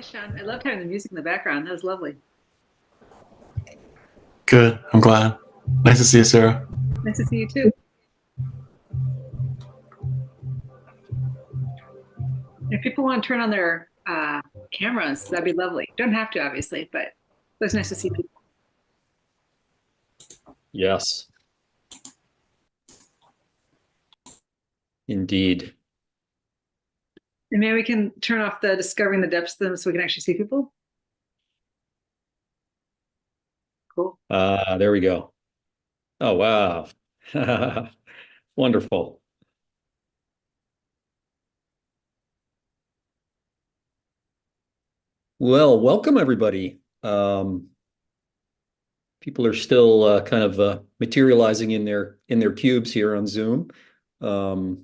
Hi, Sean. I loved having the music in the background. That was lovely. Good. I'm glad. Nice to see you, Sarah. Nice to see you too. If people want to turn on their cameras, that'd be lovely. Don't have to, obviously, but it was nice to see people. Yes, indeed. And maybe we can turn off the discovering the depths of them so we can actually see people. Cool. There we go. Oh, wow. Wonderful. Well, welcome everybody. People are still kind of materializing in their cubes here on Zoom. Um,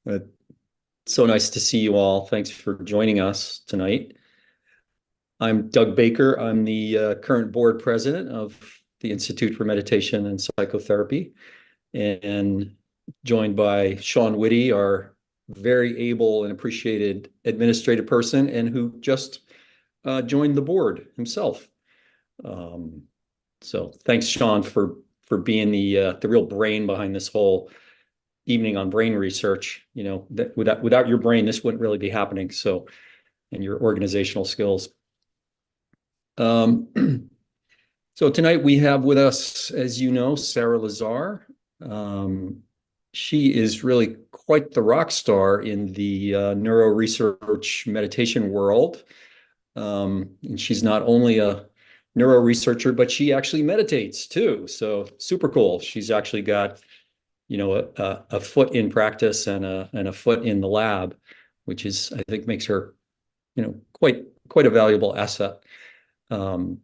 it's so nice to see you all. Thanks for joining us tonight. I'm Doug Baker. I'm the current board president of the Institute for Meditation and Psychotherapy, and joined by Sean Whitty, our very able and appreciated administrative person, and who just joined the board himself. So thanks, Sean, for being the real brain behind this whole evening on brain research. You know, that without your brain, this wouldn't really be happening. So, and your organizational skills. So tonight we have with us, as you know, Sara Lazar. She is really quite the rock star in the neuro research meditation world. And she's not only a neuro researcher, but she actually meditates too. So super cool. She's actually got, you know, a foot in practice and a foot in the lab, which is, I think, makes her, you know, quite a valuable asset. And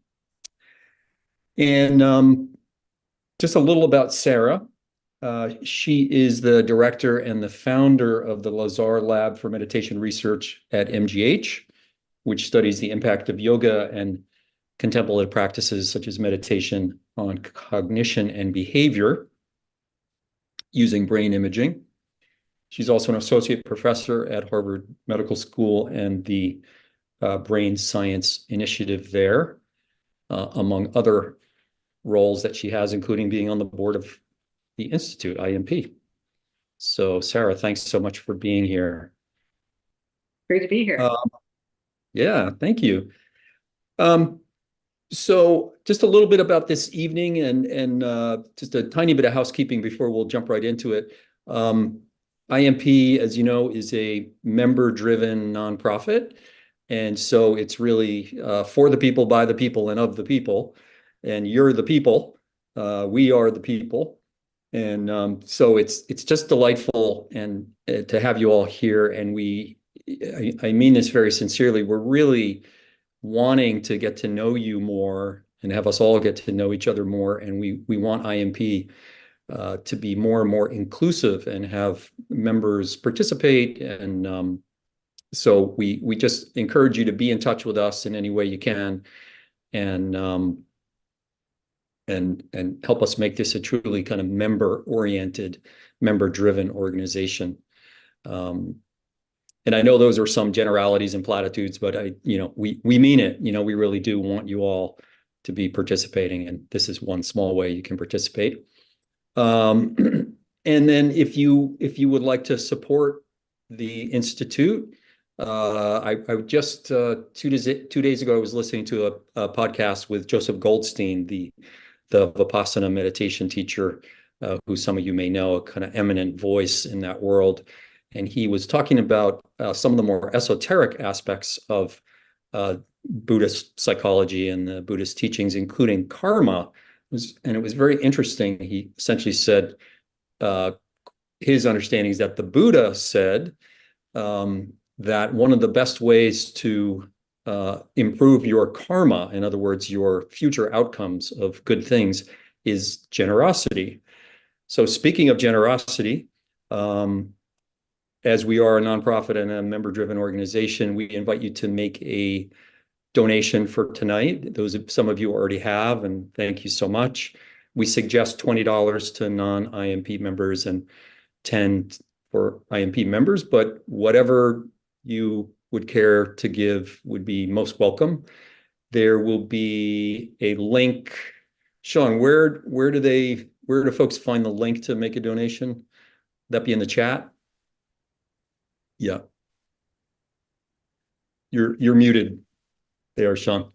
just a little about Sara. She is the director and the founder of the Lazar Lab for Meditation Research at MGH, which studies the impact of yoga and contemplative practices such as meditation on cognition and behavior using brain imaging. She's also an associate professor at Harvard Medical School and the Brain Science Initiative there, among other roles that she has, including being on the board of the Institute, IMP. So, Sara, thanks so much for being here. Great to be here. Yeah, thank you. So just a little bit about this evening and just a tiny bit of housekeeping before we'll jump right into it. IMP, as you know, is a member-driven nonprofit. And so it's really for the people, by the people, and of the people. And you're the people. We are the people. And so it's just delightful and to have you all here. And I mean this very sincerely. We're really wanting to get to know you more and have us all get to know each other more. And we want IMP to be more and more inclusive and have members participate. And so we just encourage you to be in touch with us in any way you can, and help us make this a truly kind of member-oriented, member-driven organization. And I know those are some generalities and platitudes, but we mean it. You know, we really do want you all to be participating, and this is one small way you can participate. And then if you would like to support the Institute, I just 2 days ago I was listening to a podcast with Joseph Goldstein, the Vipassana meditation teacher, who some of you may know, a kind of eminent voice in that world. And he was talking about some of the more esoteric aspects of Buddhist psychology and the Buddhist teachings, including karma. And it was very interesting. He essentially said his understanding is that the Buddha said that one of the best ways to improve your karma, in other words, your future outcomes of good things, is generosity. So speaking of generosity, as we are a nonprofit and a member-driven organization, we invite you to make a donation for tonight. Some of you already have, and thank you so much. We suggest $20 to non-IMP members and $10 for IMP members, but whatever you would care to give would be most welcome. There will be a link. Sean, where do folks find the link to make a donation? That be in the chat? Yeah. You're muted there, Sean,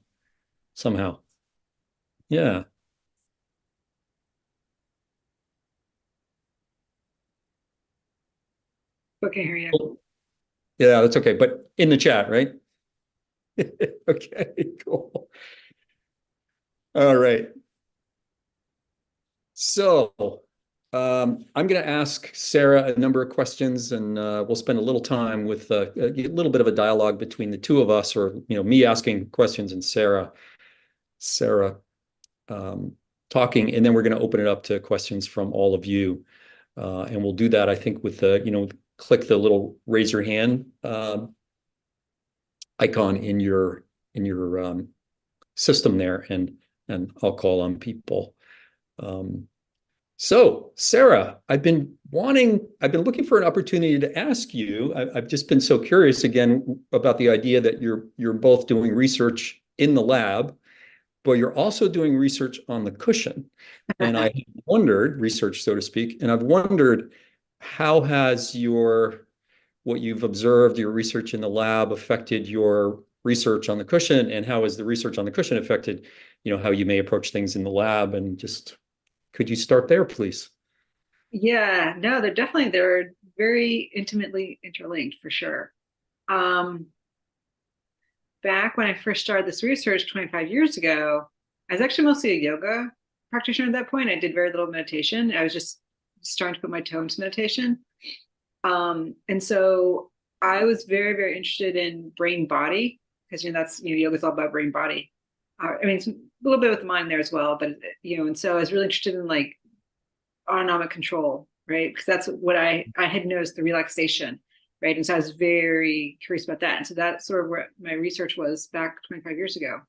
somehow. Yeah. Okay, here you. Cool. Yeah, that's okay. But in the chat, right? Okay, cool. All right. So I'm going to ask Sara a number of questions, and we'll spend a little time with a little bit of a dialogue between the two of us, or me asking questions and Sara talking, and then we're going to open it up to questions from all of you, and we'll do that, I think, with the click the little raise your hand icon in your system there, and I'll call on people. So, Sara, I've been looking for an opportunity to ask you. I've just been so curious again about the idea that you're both doing research in the lab, but you're also doing research on the cushion. And I wondered, research, so to speak, and I've wondered, how has what you've observed, your research in the lab, affected your research on the cushion, and how has the research on the cushion affected, how you may approach things in the lab? And just, could you start there, please? Yeah, no, they're very intimately interlinked for sure. Back when I first started this research 25 years ago, I was actually mostly a yoga practitioner at that point. I did very little meditation. I was just starting to put my toe into meditation. And so I was very, very interested in brain body, because that's yoga is all about brain body. I mean, it's a little bit with the mind there as well, but and so I was really interested in like autonomic control, right? Because that's what I had noticed, the relaxation, right? And so I was very curious about that. And so that's sort of where my research was back 25 years ago.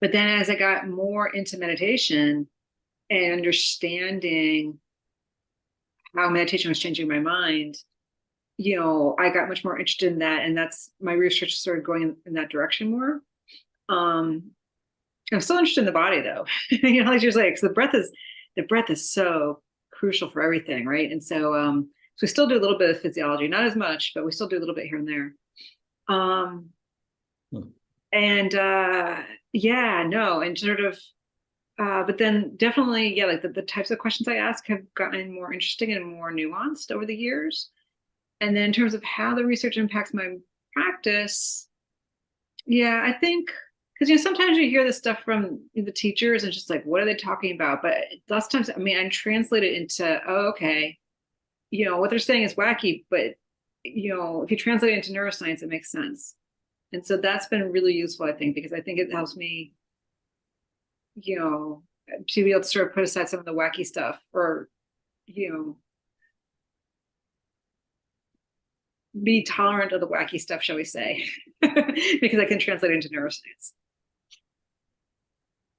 But then as I got more into meditation and understanding how meditation was changing my mind, I got much more interested in that. And that's my research started going in that direction more. I'm still interested in the body though, like you're saying, because the breath is so crucial for everything, right? And so we still do a little bit of physiology, not as much, but we still do a little bit here and there. And sort of, but then definitely, yeah, like the types of questions I ask have gotten more interesting and more nuanced over the years. And then in terms of how the research impacts my practice, yeah, I think, because sometimes you hear this stuff from the teachers and it's just like, what are they talking about? But lots of times, I mean, I translate it into, oh, okay, what they're saying is wacky, but if you translate it into neuroscience, it makes sense. And so that's been really useful, I think, because I think it helps me, to be able to sort of put aside some of the wacky stuff, or be tolerant of the wacky stuff, shall we say, because I can translate it into neuroscience.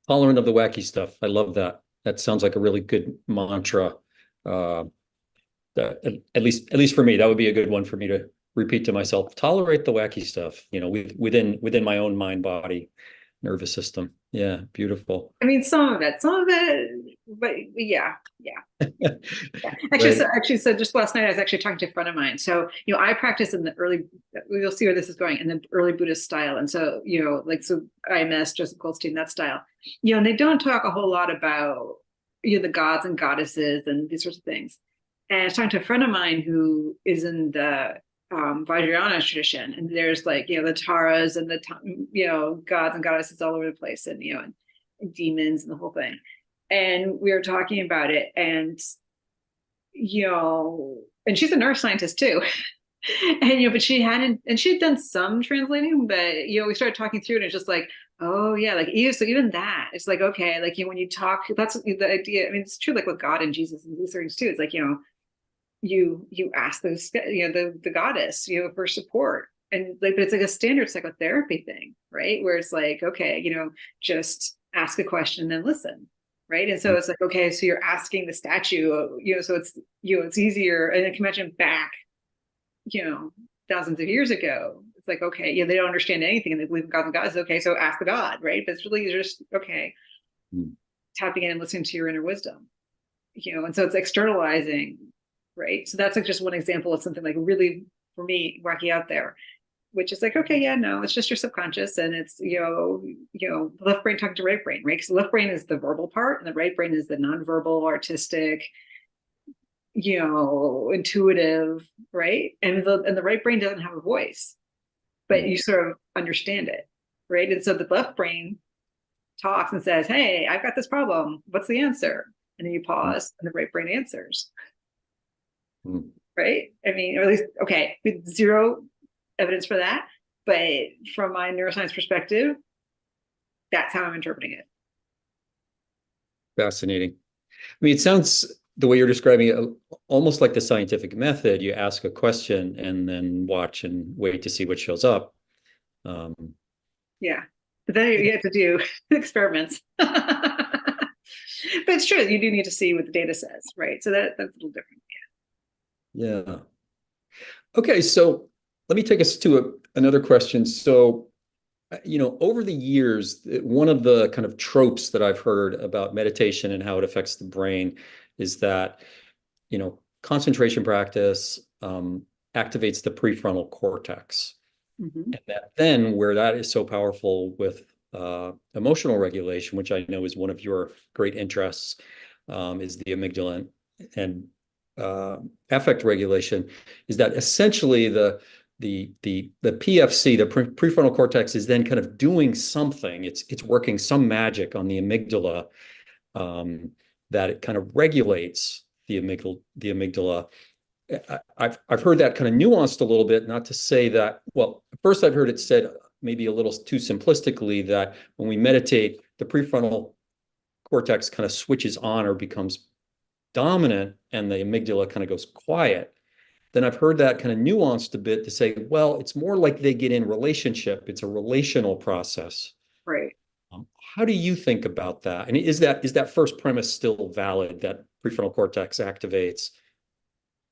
Tolerant of the wacky stuff. I love that. That sounds like a really good mantra. At least for me, that would be a good one for me to repeat to myself. Tolerate the wacky stuff, within my own mind, body, nervous system. Yeah, beautiful. I mean, some of it, but yeah. Actually, so just last night I was actually talking to a friend of mine. So I practice in the early. We'll see where this is going, in the early Buddhist style, and so so IMS, Joseph Goldstein, that style. And they don't talk a whole lot about the gods and goddesses and these sorts of things. And I was talking to a friend of mine who is in the Vajrayana tradition, and there's like the Taras and the gods and goddesses all over the place, and and demons and the whole thing. And we were talking about it, and and she's a neuroscientist too. And but she hadn't, and she'd done some translating, but we started talking through it, and it's just like, oh yeah, like even that, it's like, okay, like when you talk, that's the idea. I mean, it's true, like with God and Jesus and these things too. It's like you ask those the goddess for support, and like, but it's like a standard psychotherapy thing, right? Where it's like, okay, just ask a question and then listen, right? And so it's like, okay, so you're asking the statue, so it's it's easier, and I can imagine back thousands of years ago. It's like, okay, yeah, they don't understand anything and they believe in gods and gods. Okay, so ask the God, right? But it's really just, okay, tapping in and listening to your inner wisdom, and so it's externalizing, right? So that's like just one example of something like really, for me, wacky out there, which is like, okay, yeah, no, it's just your subconscious, and it's, the left brain talking to right brain, right? Because the left brain is the verbal part and the right brain is the nonverbal, artistic, intuitive, right? And the right brain doesn't have a voice, but you sort of understand it, right? And so the left brain talks and says, hey, I've got this problem. What's the answer? And then you pause and the right brain answers. Right? I mean, or at least, okay, with zero evidence for that. But from my neuroscience perspective, that's how I'm interpreting it. Fascinating. I mean, it sounds, the way you're describing it, almost like the scientific method. You ask a question and then watch and wait to see what shows up. Yeah. But then you have to do experiments. But it's true. You do need to see what the data says, right? So that's a little different. Yeah. Okay, so let me take us to another question. So, over the years, one of the kind of tropes that I've heard about meditation and how it affects the brain is that, concentration practice activates the prefrontal cortex. And that then, where that is so powerful with emotional regulation, which I know is one of your great interests, is the amygdala and affect regulation, is that essentially the PFC, the prefrontal cortex, is then kind of doing something. It's working some magic on the amygdala, that it kind of regulates the amygdala. I've heard that kind of nuanced a little bit, not to say that, well, first I've heard it said maybe a little too simplistically that when we meditate, the prefrontal cortex kind of switches on or becomes dominant and the amygdala kind of goes quiet. Then I've heard that kind of nuanced a bit to say, well, it's more like they get in relationship. It's a relational process. Right. How do you think about that? And is that first premise still valid, that prefrontal cortex activates,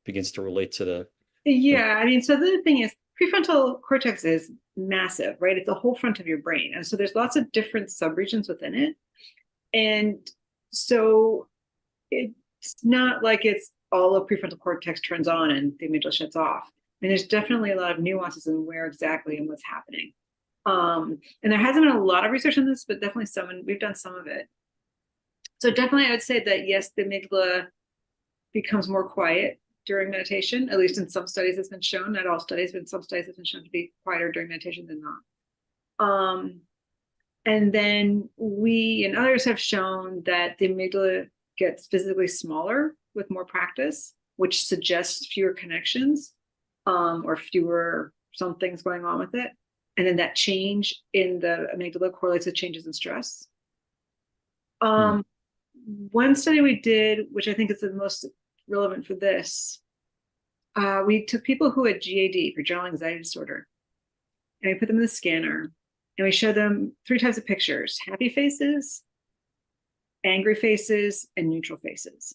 begins to relate to the... Yeah, I mean, so the thing is, prefrontal cortex is massive, right? It's the whole front of your brain. And so there's lots of different subregions within it. And so it's not like it's all of prefrontal cortex turns on and the amygdala shuts off. And there's definitely a lot of nuances in where exactly and what's happening. And there hasn't been a lot of research on this, but definitely some, and we've done some of it. So definitely I would say that, yes, the amygdala becomes more quiet during meditation, at least in some studies it's been shown, not all studies, but in some studies it's been shown to be quieter during meditation than not. And then we and others have shown that the amygdala gets physically smaller with more practice, which suggests fewer connections, or fewer some things going on with it. And then that change in the amygdala correlates with changes in stress. One study we did, which I think is the most relevant for this, we took people who had GAD, for general anxiety disorder, and we put them in the scanner, and we showed them 3 types of pictures: happy faces, angry faces, and neutral faces.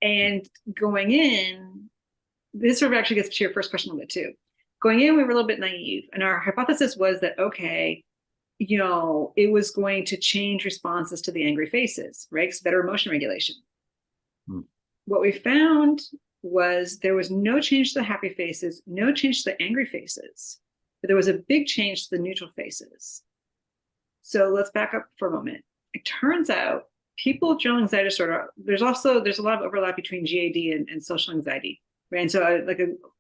And going in, this sort of actually gets to your first question a little bit too. Going in, we were a little bit naive, and our hypothesis was that, okay, it was going to change responses to the angry faces, right? It's better emotion regulation. What we found was there was no change to the happy faces, no change to the angry faces, but there was a big change to the neutral faces. So let's back up for a moment. It turns out people with general anxiety disorder, there's a lot of overlap between GAD and social anxiety, right? And so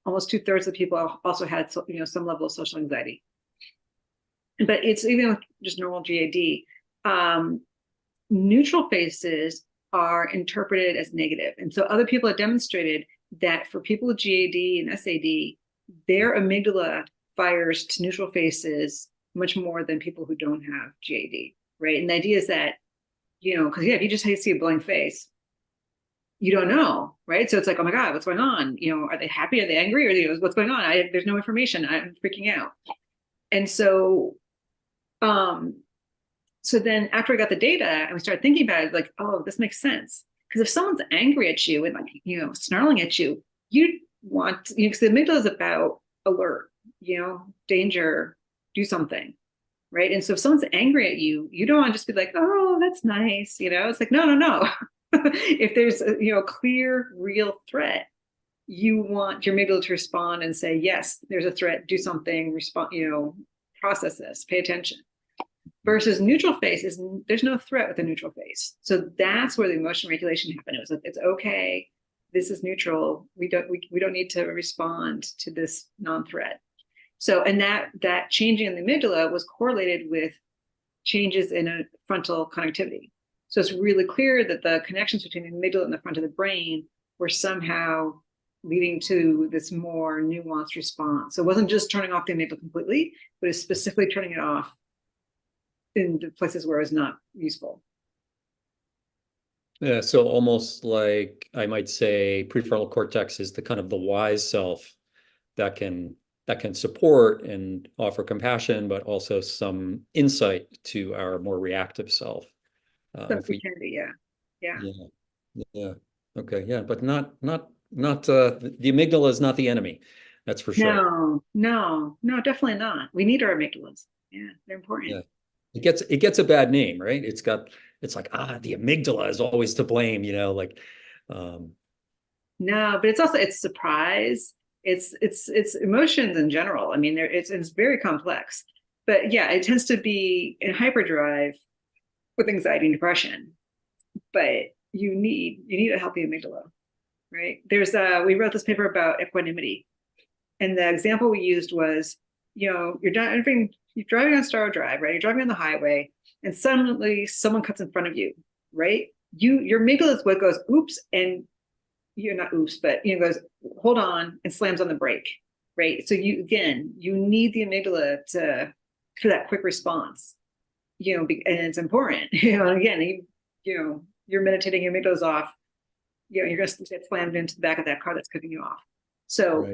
almost 2/3 of the people also had some level of social anxiety. But it's even with just normal GAD, neutral faces are interpreted as negative. And so other people have demonstrated that for people with GAD and SAD, their amygdala fires to neutral faces much more than people who don't have GAD, right? And the idea is that, because if you just see a blank face, you don't know, right? So it's like, oh my God, what's going on? Are they happy? Are they angry? Or what's going on? There's no information. I'm freaking out. And so, so then after I got the data and we started thinking about it, like, oh, this makes sense. Because if someone's angry at you and snarling at you, you want, because the amygdala is about alert, danger, do something. Right. And so if someone's angry at you, you don't want to just be like, oh, that's nice. It's like, no, no, no. If there's a clear, real threat, you want your amygdala to respond and say, yes, there's a threat, do something, respond, process this, pay attention. Versus neutral face is there's no threat with a neutral face. So that's where the emotion regulation happened. It was like, it's okay. This is neutral. We don't need to respond to this non-threat. So, and that changing in the amygdala was correlated with changes in a frontal connectivity. So it's really clear that the connections between the amygdala and the front of the brain were somehow leading to this more nuanced response. So it wasn't just turning off the amygdala completely, but it's specifically turning it off in the places where it was not useful. Yeah, so almost like I might say prefrontal cortex is the kind of the wise self that can support and offer compassion, but also some insight to our more reactive self. So yeah. Okay, yeah, but not the amygdala is not the enemy. That's for sure. No, definitely not. We need our amygdalas. Yeah, they're important. Yeah. It gets a bad name, right? It's like, the amygdala is always to blame, No, but it's surprise. It's emotions in general. I mean, it's very complex. But yeah, it tends to be in hyperdrive with anxiety and depression. But you need a healthy amygdala, right? We wrote this paper about equanimity. And the example we used was, you're driving on Star Drive, right? You're driving on the highway, and suddenly someone cuts in front of you, right? Your amygdala is what goes, oops, and you're not oops, but goes, hold on, and slams on the brake, right? So you need the amygdala for that quick response, and it's important, again, you're meditating, your amygdala's off, you're going to get slammed into the back of that car that's cutting you off. So,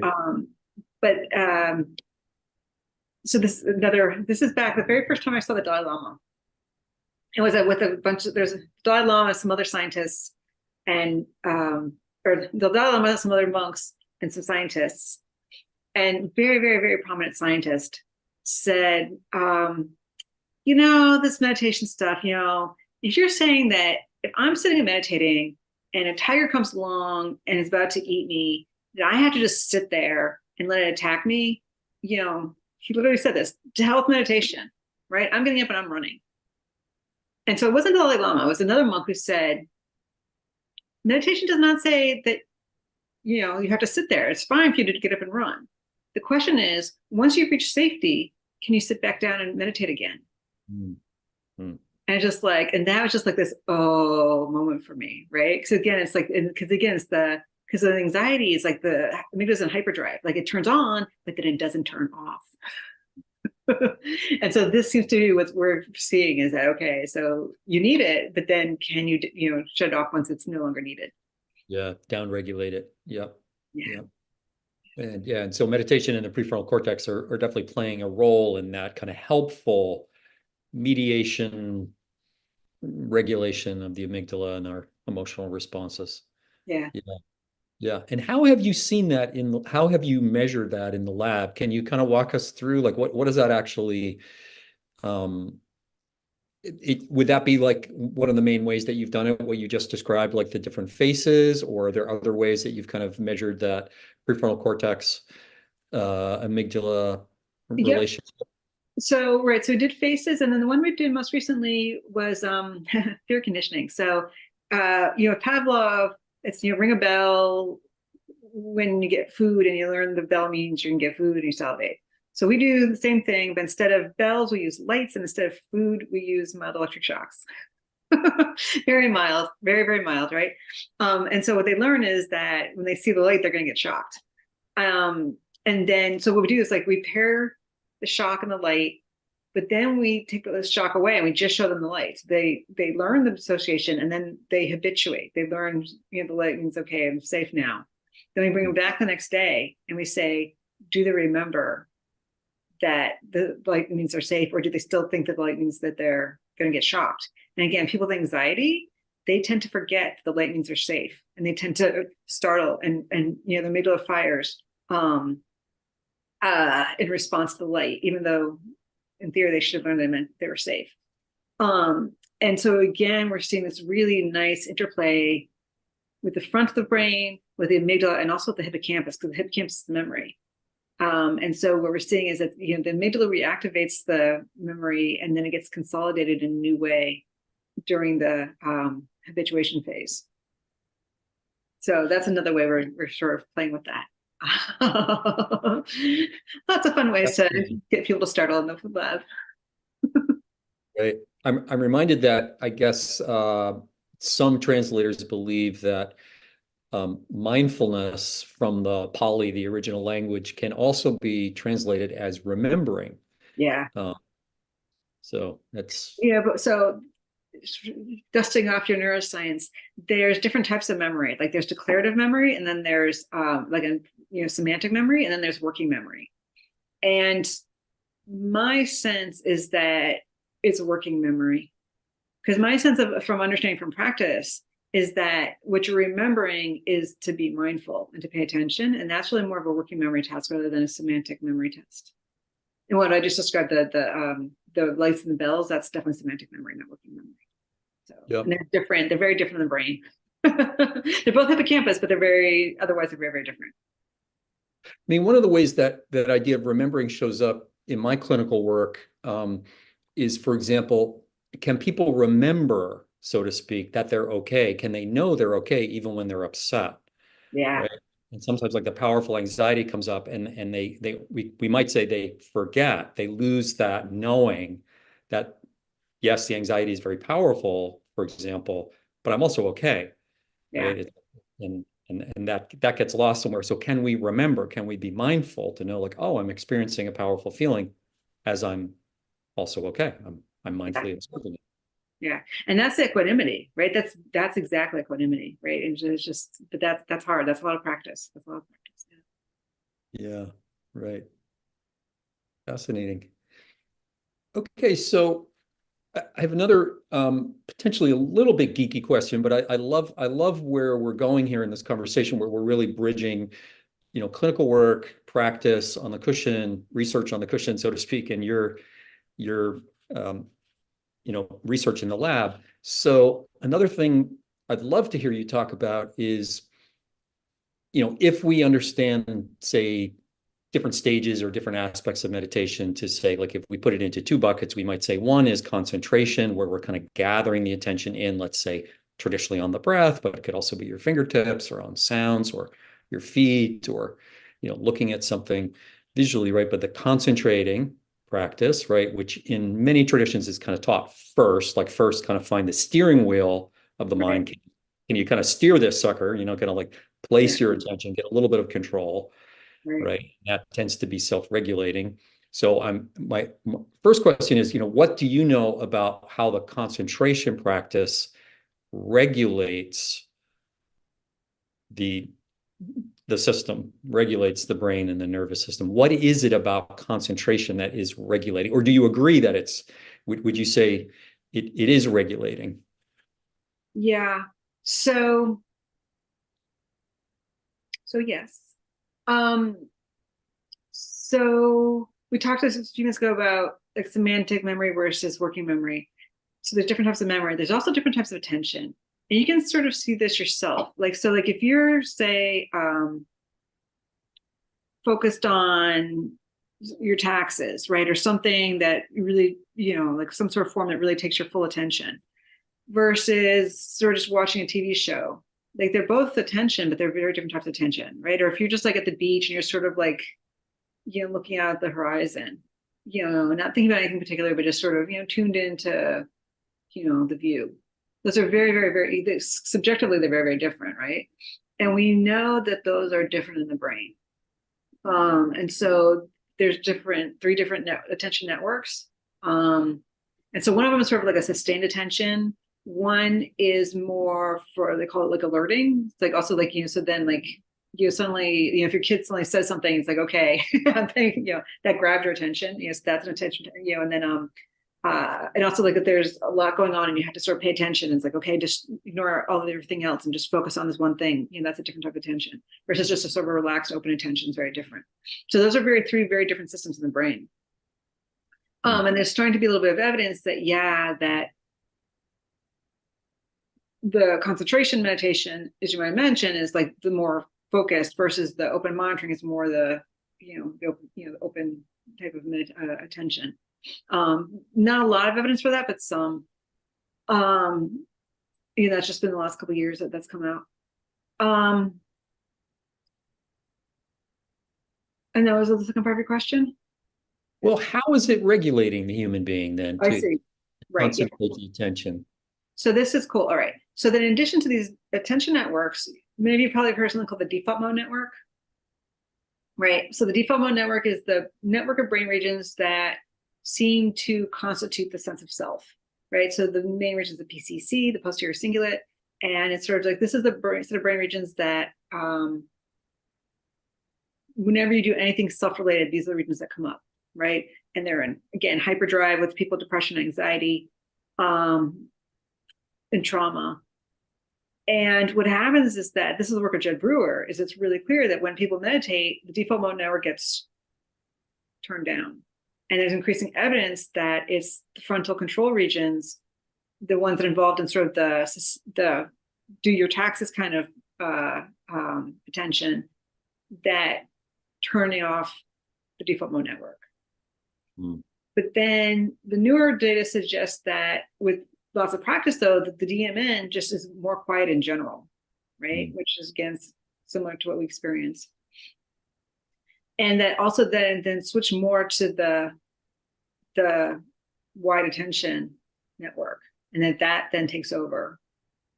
right. So this is back the very first time I saw the Dalai Lama. It was with a bunch of, there's a Dalai Lama, some other scientists, and or the Dalai Lama, some other monks, and some scientists, and very, very, very prominent scientist said, this meditation stuff, if you're saying that if I'm sitting and meditating and a tiger comes along and is about to eat me, that I have to just sit there and let it attack me, he literally said this, to hell with meditation, right? I'm getting up and I'm running. And so it wasn't the Dalai Lama, it was another monk who said, meditation does not say that, you have to sit there. It's fine for you to get up and run. The question is, once you've reached safety, can you sit back down and meditate again? Mm-hmm. And just like, and that was just like this moment for me, right? Because again, it's like, because the anxiety is like the amygdala's in hyperdrive, like it turns on, but then it doesn't turn off. And so this seems to be what we're seeing is that, okay, so you need it, but then can you, shut it off once it's no longer needed? Yeah, down-regulate it. Yep. Yeah. And so meditation and the prefrontal cortex are definitely playing a role in that kind of helpful mediation, regulation of the amygdala and our emotional responses. Yeah. Yeah. And how have you seen that how have you measured that in the lab? Can you kind of walk us through, like, what does that actually, would that be like one of the main ways that you've done it, what you just described, like the different faces, or are there other ways that you've kind of measured that prefrontal cortex, amygdala relationship? So, right. So we did faces. And then the one we did most recently was fear conditioning. So, Pavlov, it's, ring a bell when you get food, and you learn the bell means you can get food and you salivate. So we do the same thing, but instead of bells, we use lights, and instead of food, we use mild electric shocks. Very mild, very, very mild, right? And so what they learn is that when they see the light, they're going to get shocked. And then, so what we do is, like, we pair the shock and the light, but then we take the shock away and we just show them the light. They learn the association, and then they habituate. They learn, the light means, okay, I'm safe now. Then we bring them back the next day and we say, do they remember that the light means they're safe, or do they still think that the light means that they're going to get shocked? And again, people with anxiety, they tend to forget the light means they're safe, and they tend to startle, and the amygdala fires in response to the light, even though in theory they should have learned they meant they were safe. And so again, we're seeing this really nice interplay with the front of the brain, with the amygdala, and also with the hippocampus, because the hippocampus is the memory. And so what we're seeing is that the amygdala reactivates the memory, and then it gets consolidated in a new way during the habituation phase. So that's another way we're sort of playing with that. Lots of fun ways to get people to start on the lab. Right. I'm reminded that I guess some translators believe that mindfulness from the Pali, the original language, can also be translated as remembering. Yeah. So that's but so dusting off your neuroscience, there's different types of memory. Like there's declarative memory, and then there's like a semantic memory, and then there's working memory. And my sense is that it's working memory, because my sense from understanding from practice is that what you're remembering is to be mindful and to pay attention, and that's really more of a working memory task rather than a semantic memory test. And what I just described, the lights and the bells, that's definitely semantic memory, not working memory. So and they're different. They're very different in the brain. They're both hippocampus, but they're very very different. I mean, one of the ways that idea of remembering shows up in my clinical work is, for example, can people remember, so to speak, that they're okay? Can they know they're okay even when they're upset? Yeah. Right? And sometimes like the powerful anxiety comes up, and we might say they forget, they lose that knowing that, yes, the anxiety is very powerful, for example, but I'm also okay. Yeah. Right? And that gets lost somewhere. So can we remember, can we be mindful to know, like, oh, I'm experiencing a powerful feeling as I'm also okay. I'm mindfully observing it. Yeah. And that's equanimity, right? That's exactly equanimity, right? And it's just, but that's hard. That's a lot of practice. That's a lot of practice. Yeah, right. Fascinating. Okay, so I have another potentially a little bit geeky question, but I love where we're going here in this conversation, where we're really bridging, clinical work, practice on the cushion, research on the cushion, so to speak, and your research in the lab. So another thing I'd love to hear you talk about is, if we understand, say, different stages or different aspects of meditation, to say, like, if we put it into two buckets, we might say one is concentration, where we're kind of gathering the attention in, let's say, traditionally on the breath, but it could also be your fingertips or on sounds or your feet, or, looking at something visually, right? But the concentrating practice, right, which in many traditions is kind of taught first, like first kind of find the steering wheel of the mind. Can you kind of steer this sucker, kind of like place your attention, get a little bit of control. Right. That tends to be self-regulating. So my first question is, what do you know about how the concentration practice regulates the system, regulates the brain and the nervous system? What is it about concentration that is regulating? Or do you agree that would you say it is regulating? Yeah. So yes. So we talked a few minutes ago about like semantic memory versus working memory. So there's different types of memory. There's also different types of attention. And you can sort of see this yourself. Like, so like if you're, say, focused on your taxes, right? Or something that really, like some sort of form that really takes your full attention, versus sort of just watching a TV show. Like they're both attention, but they're very different types of attention, right? Or if you're just like at the beach and you're sort of like, looking out at the horizon, not thinking about anything particular, but just sort of, tuned into, the view. Those are very, very, very, subjectively, they're very, very different, right? And we know that those are different in the brain. And so there's three different attention networks. And so one of them is sort of like a sustained attention. One is more for, they call it like alerting. It's like also like, so then like, suddenly, if your kid suddenly says something, it's like, okay, that grabbed your attention. So that's an attention, and then And also like that there's a lot going on and you have to sort of pay attention. It's like, okay, just ignore all of everything else and just focus on this one thing. That's a different type of attention versus just a sort of relaxed, open attention is very different. So those are three very different systems in the brain. And there's starting to be a little bit of evidence that, that the concentration meditation, as you might mention, is like the more focused versus the open monitoring is more the, the open type of attention. Not a lot of evidence for that, but some. That's just been the last couple of years that's come out. And that was the second part of your question. Well, how is it regulating the human being then I to see. Right. concentrate the attention? So this is cool. All right. So then in addition to these attention networks, maybe you've probably heard something called the default mode network. Right. So the default mode network is the network of brain regions that seem to constitute the sense of self. Right. So the main regions, the PCC, the posterior cingulate, and it's sort of like this is the set of brain regions that whenever you do anything self-related, these are the regions that come up. Right. And they're in, again, hyperdrive with people, depression, anxiety, and trauma. And what happens is that this is the work of Jed Brewer, is it's really clear that when people meditate, the default mode network gets turned down. And there's increasing evidence that it's the frontal control regions, the ones that are involved in sort of the do your taxes kind of attention, that turning off the default mode network. But then the newer data suggests that with lots of practice, though, that the DMN just is more quiet in general, right? Which is, again, similar to what we experience. And that also then switch more to the wide attention network, and that then takes over,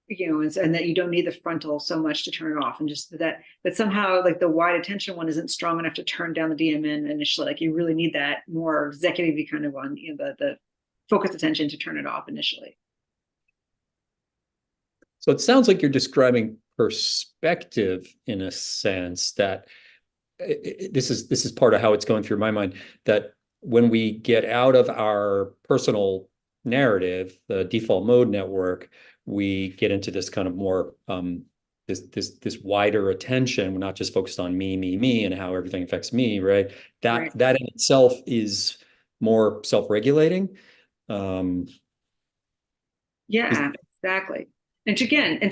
and that you don't need the frontal so much to turn it off, and just that somehow like the wide attention one isn't strong enough to turn down the DMN initially. Like you really need that more executive-y kind of one, the focused attention to turn it off initially. So it sounds like you're describing perspective in a sense that this is part of how it's going through my mind, that when we get out of our personal narrative, the default mode network, we get into this kind of more this wider attention. We're not just focused on me, and how everything affects me, right? That in itself is more self-regulating. Exactly. And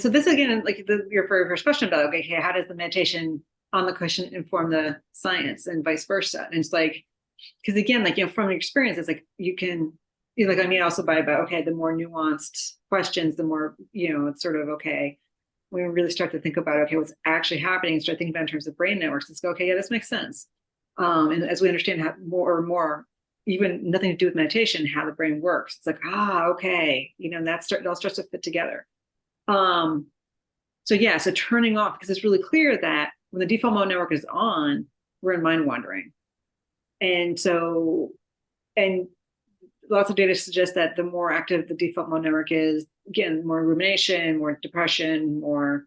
so this again, like your first question about, okay, how does the meditation on the cushion inform the science and vice versa? And it's like, because again, like, from experience, it's like you can, also by about, okay, the more nuanced questions, the more, it's sort of, okay, we really start to think about, okay, what's actually happening, and start thinking about in terms of brain networks. Let's go, okay, yeah, this makes sense. And as we understand how more and more, even nothing to do with meditation, how the brain works, it's like, okay, it all starts to fit together. So turning off, because it's really clear that when the default mode network is on, we're in mind wandering. And lots of data suggests that the more active the default mode network is, again, more rumination, more depression, more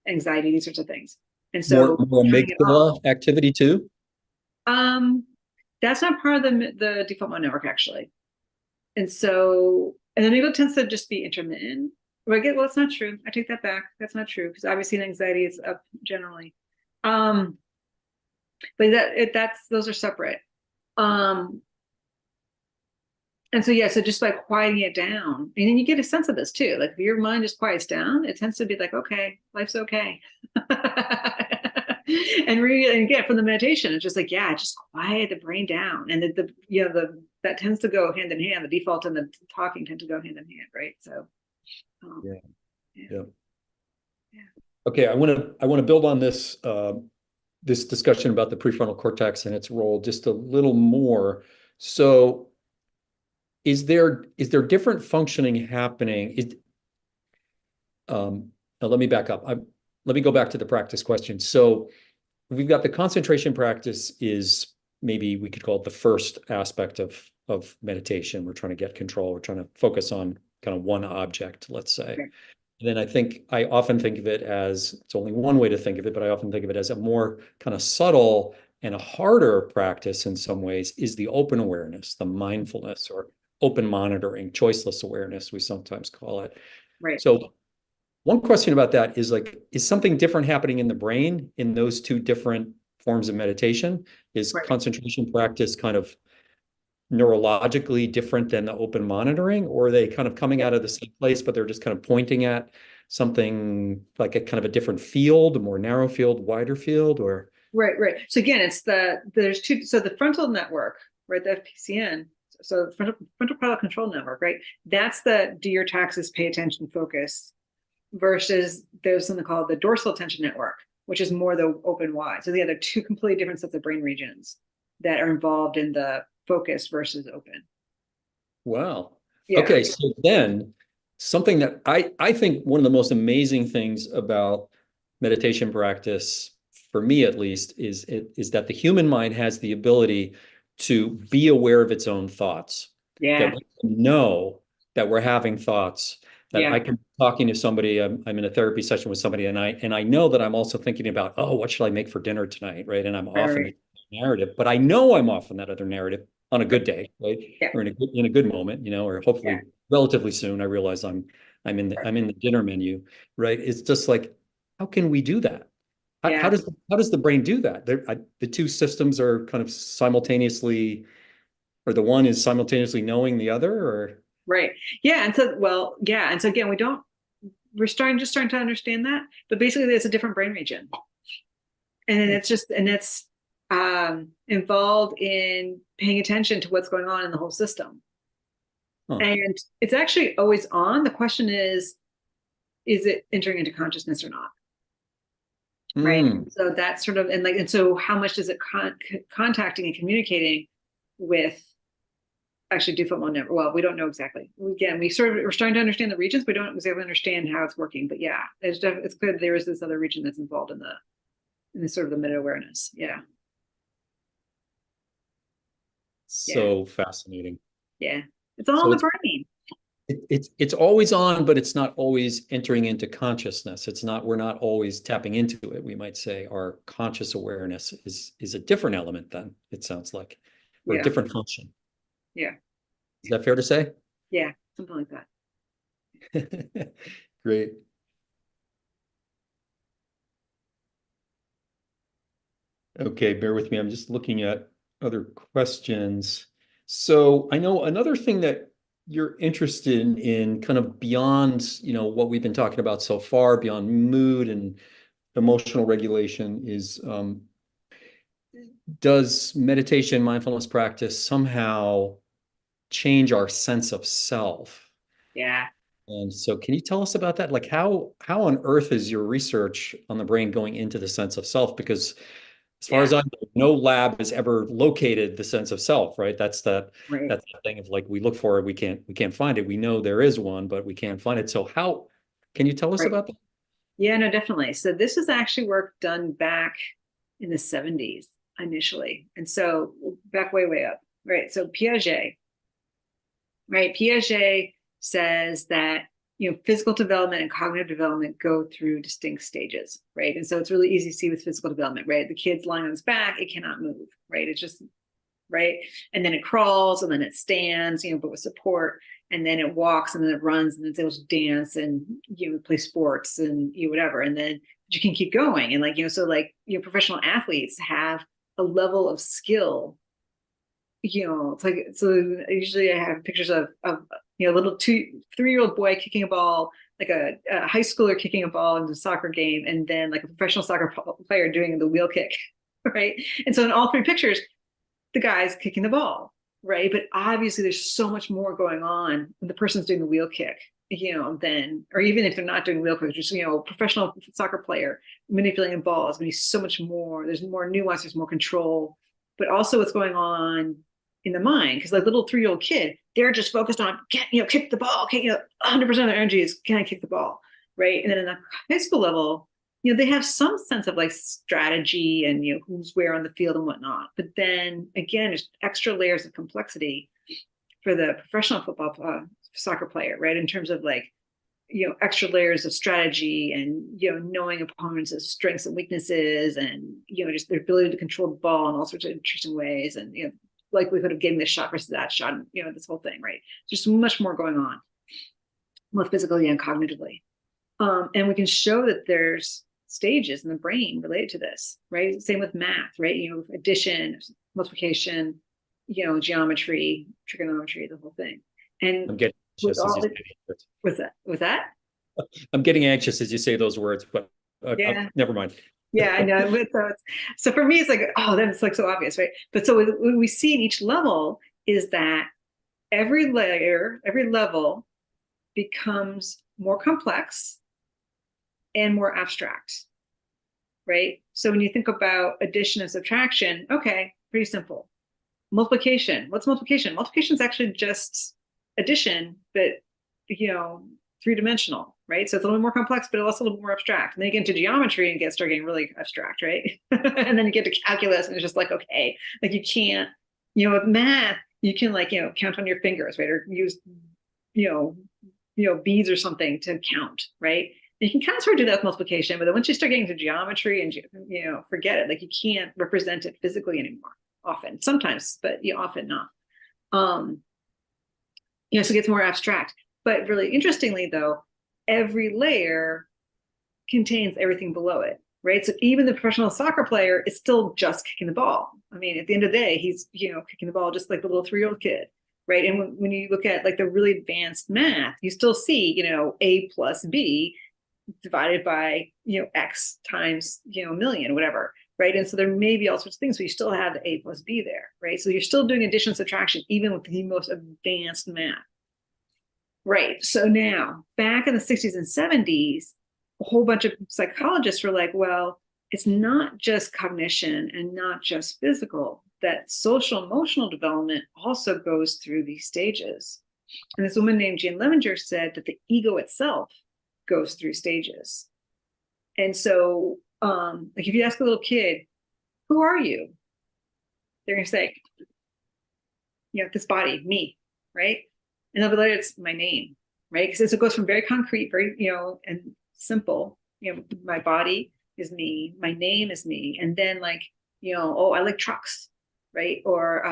anxiety, these sorts of things. And so more amygdala activity too? That's not part of the default mode network, actually. And the amygdala tends to just be intermittent. Well, that's not true. I take that back. That's not true, because obviously in anxiety it's up generally. But those are separate. And so just by quieting it down, and then you get a sense of this too. Like if your mind just quiets down, it tends to be like, okay, life's okay. And again, from the meditation, it's just like, just quiet the brain down, and that tends to go hand in hand. The default and the talking tend to go hand in hand, right? So. Okay, I want to build on this this discussion about the prefrontal cortex and its role just a little more. So, is there different functioning happening? Now let me back up. Let me go back to the practice question. So, we've got the concentration practice is maybe we could call it the first aspect of meditation. We're trying to get control. We're trying to focus on kind of one object, let's say. Okay. And then I often think of it as, it's only one way to think of it, but I often think of it as a more kind of subtle and a harder practice in some ways is the open awareness, the mindfulness, or open monitoring, choiceless awareness, we sometimes call it. Right. So one question about that is like, is something different happening in the brain in those two different forms of meditation? Is Right. concentration practice kind of neurologically different than the open monitoring, or are they kind of coming out of the same place, but they're just kind of pointing at something like a kind of a different field, a more narrow field, wider field, or? Right. So again, there's two. So the frontal network, right? The FPCN. So the frontal product control network, right? That's the do your taxes, pay attention, focus, versus there's something called the dorsal attention network, which is more the open wide. So they're two completely different sets of brain regions that are involved in the focus versus open. Wow. Yeah. Okay, so then something that I think one of the most amazing things about meditation practice, for me at least, is that the human mind has the ability to be aware of its own thoughts. Yeah. That we can know that we're having thoughts. That Yeah. I can be talking to somebody, I'm in a therapy session with somebody, and I know that I'm also thinking about, oh, what should I make for dinner tonight, right? And I'm off in Right. the narrative, but I know I'm off in that other narrative on a good day, right? Yeah. Or in a good moment, or hopefully Yeah. relatively soon, I realize I'm in the dinner menu, right? It's just like, how can we do that? Yeah. How does the brain do that? The two systems are kind of simultaneously, or the one is simultaneously knowing the other, or? Right. Yeah. And so, well, yeah. And so again, we're starting to understand that, but basically it's a different brain region. And then it's involved in paying attention to what's going on in the whole system. Huh. And it's actually always on. The question is it entering into consciousness or not? Right. So that's sort of, and so how much does it contacting and communicating with actually default mode never? Well, we don't know exactly. Again, we're starting to understand the regions. We don't exactly understand how it's working, but yeah, it's clear there is this other region that's involved in the sort of the meta awareness. Yeah. So fascinating. Yeah. It's all So in the brain. it's always on, but it's not always entering into consciousness. We're not always tapping into it. We might say our conscious awareness is a different element then, it sounds like, or a Yeah. different function. Yeah. Is that fair to say? Yeah. Something like that. Great. Okay, bear with me. I'm just looking at other questions. So I know another thing that you're interested in kind of beyond, what we've been talking about so far, beyond mood and emotional regulation is, does meditation, mindfulness practice somehow change our sense of self? Yeah. And so can you tell us about that? Like how on earth is your research on the brain going into the sense of self? Because as far as I know, no lab has ever located the sense of self, right? That's the thing of like we look for it, we can't find it. We know there is one, but we can't find it. So how can you tell us about that? Yeah, no, definitely. So this is actually work done back in the 70s initially. And so back way up, right? So Piaget, right? Piaget says that physical development and cognitive development go through distinct stages, right? And so it's really easy to see with physical development, right? The kid's lying on its back, it cannot move, right? It's just right, and then it crawls, and then it stands, but with support, and then it walks, and then it runs, and then it's able to dance and play sports and whatever, and then you can keep going, and so professional athletes have a level of skill. It's like, so usually I have pictures of a little 2-3-year-old boy kicking a ball, like a high schooler kicking a ball into a soccer game, and then like a professional soccer player doing the wheel kick, right? And so in all three pictures, the guy's kicking the ball, right? But obviously there's so much more going on when the person's doing the wheel kick, then, or even if they're not doing wheel kick, just, professional soccer player manipulating balls, but he's so much more, there's more nuance, there's more control, but also what's going on in the mind. Because like little 3-year-old kid, they're just focused on, kick the ball, 100% of their energy is, can I kick the ball, right? And then in the high school level, they have some sense of like strategy and, who's where on the field and whatnot. But then again, there's extra layers of complexity for the professional football soccer player, right? In terms of like, extra layers of strategy and, knowing opponents' strengths and weaknesses and, just their ability to control the ball in all sorts of interesting ways. And, likelihood of getting this shot versus that shot, and, this whole thing, right? There's much more going on, both physically and cognitively. And we can show that there's stages in the brain related to this, right? Same with math, right? Addition, multiplication, geometry, trigonometry, the whole thing. And I'm getting anxious as you say it. Was that? I'm getting anxious as you say those words, but never mind. Yeah, I know. So for me, it's like, oh, that's like so obvious, right? But so what we see in each level is that every level becomes more complex and more abstract, right? So when you think about addition and subtraction, okay, pretty simple. Multiplication, what's multiplication? Multiplication is actually just addition, but three-dimensional, right? So it's a little more complex, but also a little more abstract. And then you get into geometry and start getting really abstract, right? And then you get to calculus, and it's just like, okay, like you can't, with math, you can count on your fingers, right? Or use, beads or something to count, right? And you can kind of sort of do that with multiplication, but then once you start getting to geometry and, forget it, like you can't represent it physically anymore. Often, sometimes, but often not. So it gets more abstract. But really interestingly, though, every layer contains everything below it, right? So even the professional soccer player is still just kicking the ball. I mean, at the end of the day, he's kicking the ball just like the little 3-year-old kid, right? And when you look at like the really advanced math, you still see a plus b divided by x times a million, whatever. Right. And so there may be all sorts of things, but you still have the a plus b there, right? So you're still doing addition and subtraction, even with the most advanced math. Right. So now back in the 60s and 70s, a whole bunch of psychologists were like, well, it's not just cognition and not just physical, that social emotional development also goes through these stages. And this woman named Jane Levenger said that the ego itself goes through stages. And so like if you ask a little kid, who are you? They're going to say, this body, me, right? And they'll be like, it's my name, right? Because it goes from very concrete, very, and simple, my body is me, my name is me. And then like, oh, I like trucks, right? Or,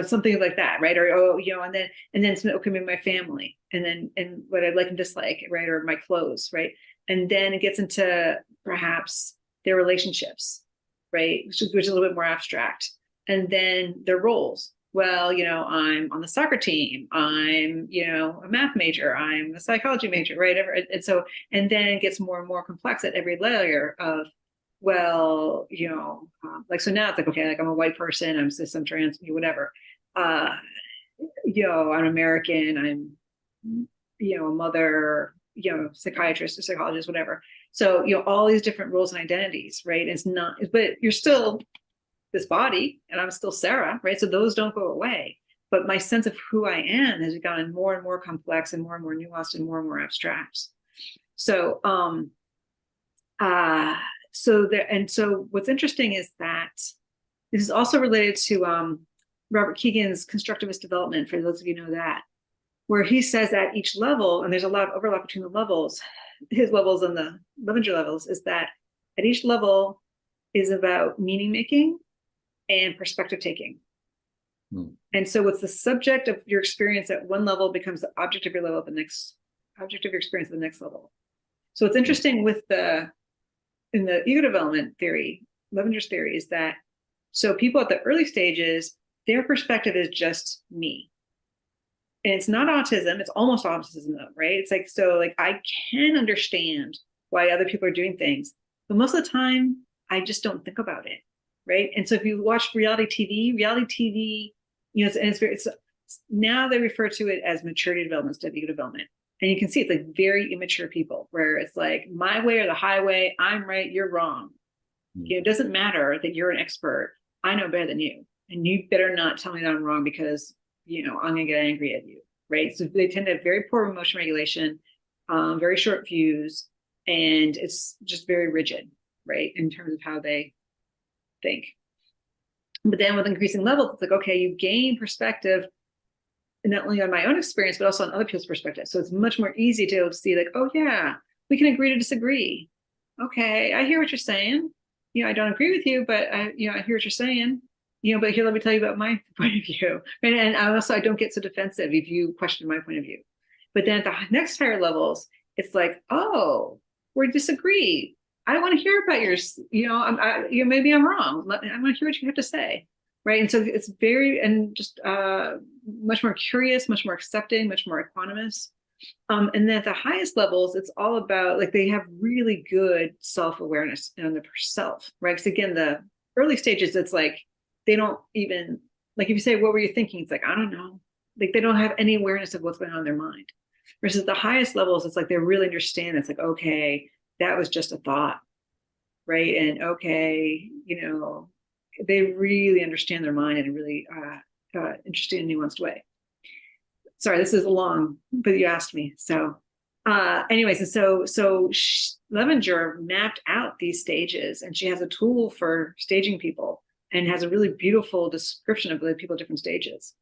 something like that, right? Or, oh, and then it's okay, maybe my family, and what I like and dislike, right? Or my clothes, right? And then it gets into perhaps their relationships, right? Which is a little bit more abstract. And then their roles. Well, I'm on the soccer team. I'm, a math major. I'm a psychology major, right? And then it gets more and more complex at every layer of, well, so now it's like, okay, like I'm a white person, I'm cis, I'm trans, whatever. I'm American, I'm, a mother, psychiatrist or psychologist, whatever. So, all these different roles and identities, right? It's not, but you're still this body, and I'm still Sara, right? So those don't go away. But my sense of who I am has gotten more and more complex and more nuanced and more abstract. So, so what's interesting is that this is also related to Robert Kegan's constructivist development, for those of you who know that, where he says at each level, and there's a lot of overlap between the levels, his levels and the Levenger levels, is that at each level is about meaning making and perspective taking. And so what's the subject of your experience at one level becomes the object of your level at the next, object of your experience at the next level. So what's interesting in the ego development theory, Levenger's theory, is that so people at the early stages, their perspective is just me. And it's not autism, it's almost autism though, right? It's like, so like I can understand why other people are doing things, but most of the time I just don't think about it. Right. And so if you watch reality TV, it's now they refer to it as maturity development instead of ego development. And you can see it's like very immature people where it's like my way or the highway, I'm right, you're wrong. It doesn't matter that you're an expert. I know better than you. And you better not tell me that I'm wrong because, I'm going to get angry at you. Right. So they tend to have very poor emotion regulation, very short fuse, and it's just very rigid, right, in terms of how they think. But then with increasing levels, it's like, okay, you gain perspective not only on my own experience, but also on other people's perspective. So it's much more easy to see like, oh yeah, we can agree to disagree. Okay, I hear what you're saying. I don't agree with you, but I hear what you're saying, but here, let me tell you about my point of view. And also, I don't get so defensive if you question my point of view. But then at the next higher levels, it's like, oh, we disagree. I want to hear about yours. Maybe I'm wrong. I want to hear what you have to say. Right. And so it's just much more curious, much more accepting, much more equanimous. And then at the highest levels, it's all about, like, they have really good self-awareness on the self, right? Because again, the early stages, it's like, they don't even, like, if you say, what were you thinking? It's like, I don't know. Like, they don't have any awareness of what's going on in their mind. Versus the highest levels, it's like, they really understand. It's like, okay, that was just a thought, right? And okay, they really understand their mind in a really interesting and nuanced way. Sorry, this is long, but you asked me. So anyways, and so Levenger mapped out these stages, and she has a tool for staging people and has a really beautiful description of the people at different stages.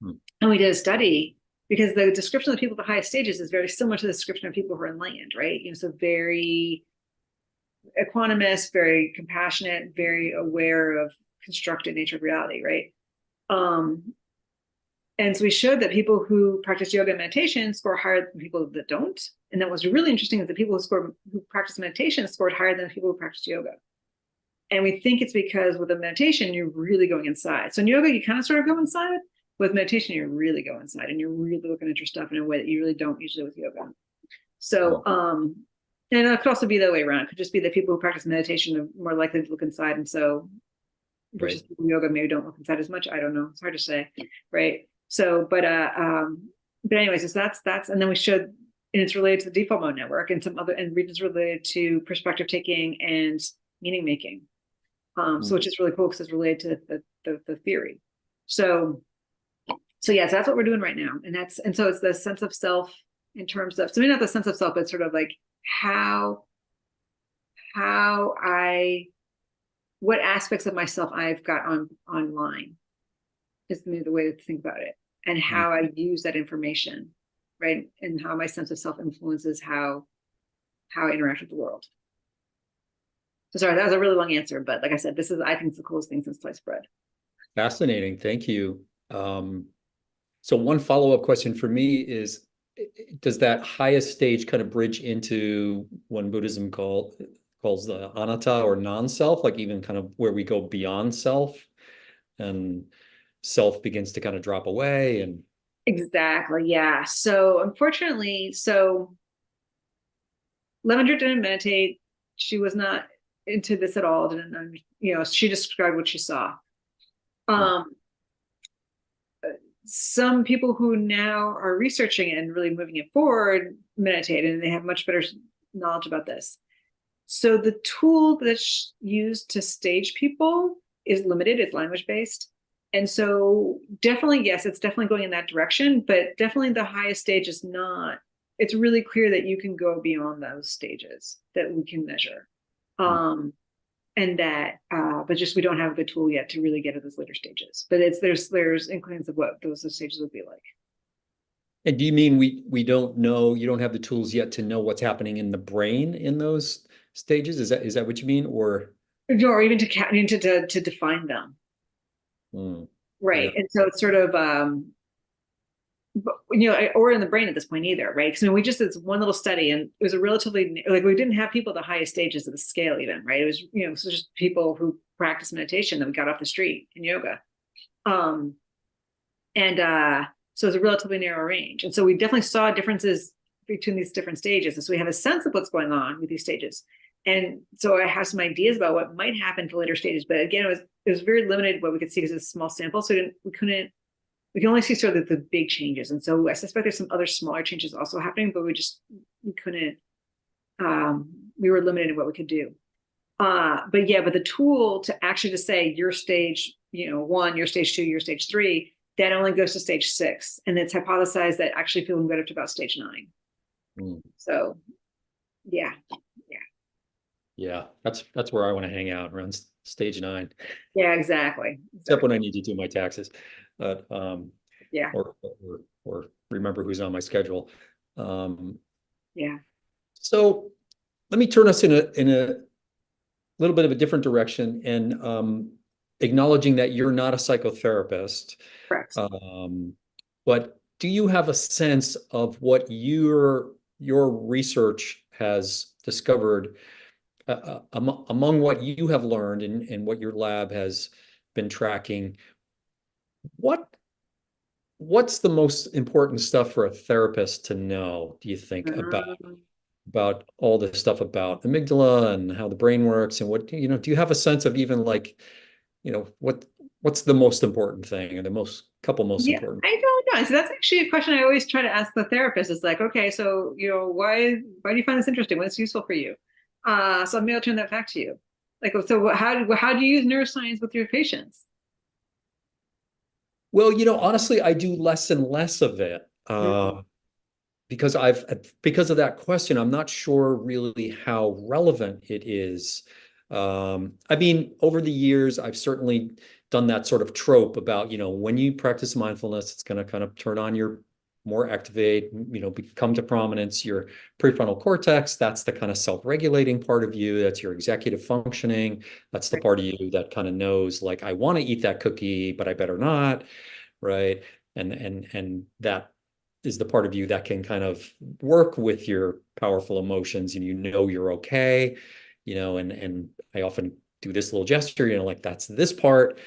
And we did a study because the description of the people at the highest stages is very similar to the description of people who are enlightened, right? So very equanimous, very compassionate, very aware of constructed nature of reality, right? And so we showed that people who practice yoga and meditation score higher than people that don't. And that was really interesting, is that people who practice meditation scored higher than people who practice yoga. And we think it's because with a meditation, you're really going inside. So in yoga, you kind of sort of go inside. With meditation, you really go inside, and you're really looking at your stuff in a way that you really don't usually with yoga. So, and it could also be the way around. It could just be that people who practice meditation are more likely to look inside. And so versus people in yoga maybe don't look inside as much. I don't know. It's hard to say, right? So, but anyways, that's, and then we showed, and it's related to the default mode network and some other, and regions related to perspective taking and meaning making. So which is really cool because it's related to the theory. So yeah, so that's what we're doing right now. And so it's the sense of self in terms of, so maybe not the sense of self, but sort of like what aspects of myself I've got online is maybe the way to think about it, and how I use that information, right? And how my sense of self influences how I interact with the world. So sorry, that was a really long answer, but like I said, I think it's the coolest thing since sliced bread. Fascinating. Thank you. So one follow-up question for me is, does that highest stage kind of bridge into what Buddhism calls the anatta or non-self, like even kind of where we go beyond self and self begins to kind of drop away? And exactly, yeah. So unfortunately, Levenger didn't meditate. She was not into this at all. She described what she saw. Some people who now are researching it and really moving it forward meditate, and they have much better knowledge about this. So the tool that's used to stage people is limited, it's language-based. And so definitely, yes, it's definitely going in that direction, but definitely the highest stage is not, it's really clear that you can go beyond those stages that we can measure. And that, but just we don't have the tool yet to really get to those later stages. But there's inklings of what those stages would be like. And do you mean we don't know, you don't have the tools yet to know what's happening in the brain in those stages? Is that what you mean? Or even to define them. Right. Yeah. And so it's sort of or in the brain at this point either, right? Because we just did one little study, and it was a relatively, like, we didn't have people at the highest stages of the scale even, right? It was so just people who practice meditation that we got off the street in yoga, so it's a relatively narrow range, and so we definitely saw differences between these different stages, and so we have a sense of what's going on with these stages, and so I have some ideas about what might happen to later stages, but again, it was very limited what we could see because it's a small sample, so we can only see sort of the big changes. And so I suspect there's some other smaller changes also happening, but we couldn't, we were limited in what we could do. But the tool to actually say your stage, 1, your stage 2, your stage 3, that only goes to stage 6. And it's hypothesized that actually feeling good up to about stage 9. So yeah. Yeah, that's where I want to hang out, around stage 9. Yeah, exactly. Except when I need to do my taxes, but yeah, or remember who's on my schedule. Yeah. So let me turn us in a little bit of a different direction and acknowledging that you're not a psychotherapist. Correct. But do you have a sense of what your research has discovered among what you have learned and what your lab has been tracking? What's the most important stuff for a therapist to know, do you think, about all this stuff about amygdala and how the brain works and what, do you have a sense of even like, what's the most important thing or the couple most Yeah, important? I don't know. So that's actually a question I always try to ask the therapist. It's like, okay, so why do you find this interesting? What's useful for you? So maybe I'll turn that back to you. Like, so how do you use neuroscience with your patients? Well, honestly, I do less and less of it. Because of that question, I'm not sure really how relevant it is. I mean, over the years, I've certainly done that sort of trope about, when you practice mindfulness, it's going to kind of turn on activate, come to prominence your prefrontal cortex. That's the kind of self-regulating part of you. That's your executive functioning. That's the part of you that kind of knows, like, I want to eat that cookie, but I better not, right? And that is the part of you that can kind of work with your powerful emotions and you're okay, and I often do this little gesture, like that's this part.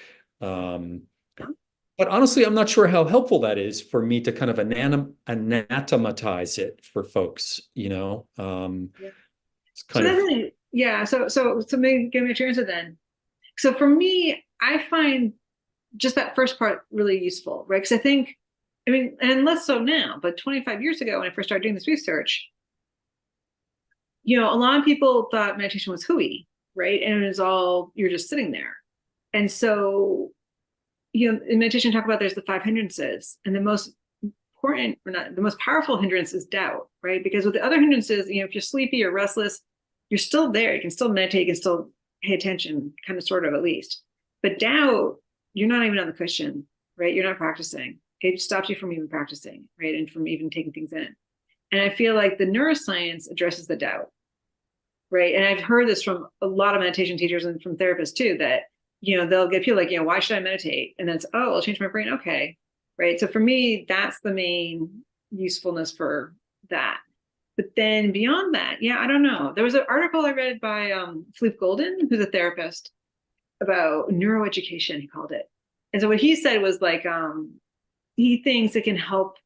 But honestly, I'm not sure how helpful that is for me to kind of anatomatize it for folks, Yeah. It's So kind that of, really, yeah. So maybe give me a answer then. So for me, I find just that first part really useful, right? Because I mean, and less so now, but 25 years ago when I first started doing this research, a lot of people thought meditation was hooey, right? And it was all, you're just sitting there. And so, in meditation, talk about there's the 5 hindrances, and the most important, or not, the most powerful hindrance is doubt, right? Because with the other hindrances, if you're sleepy or restless, you're still there. You can still meditate, you can still pay attention, kind of, sort of, at least. But doubt, you're not even on the cushion, right? You're not practicing. It stops you from even practicing, right? And from even taking things in. And I feel like the neuroscience addresses the doubt, right? And I've heard this from a lot of meditation teachers and from therapists too, that, they'll get people like, why should I meditate? And then it's, oh, I'll change my brain. Okay. Right. So for me, that's the main usefulness for that. But then beyond that, yeah, I don't know. There was an article I read by Philippe Golden, who's a therapist, about neuroeducation, he called it. And so what he said was like, he thinks it can help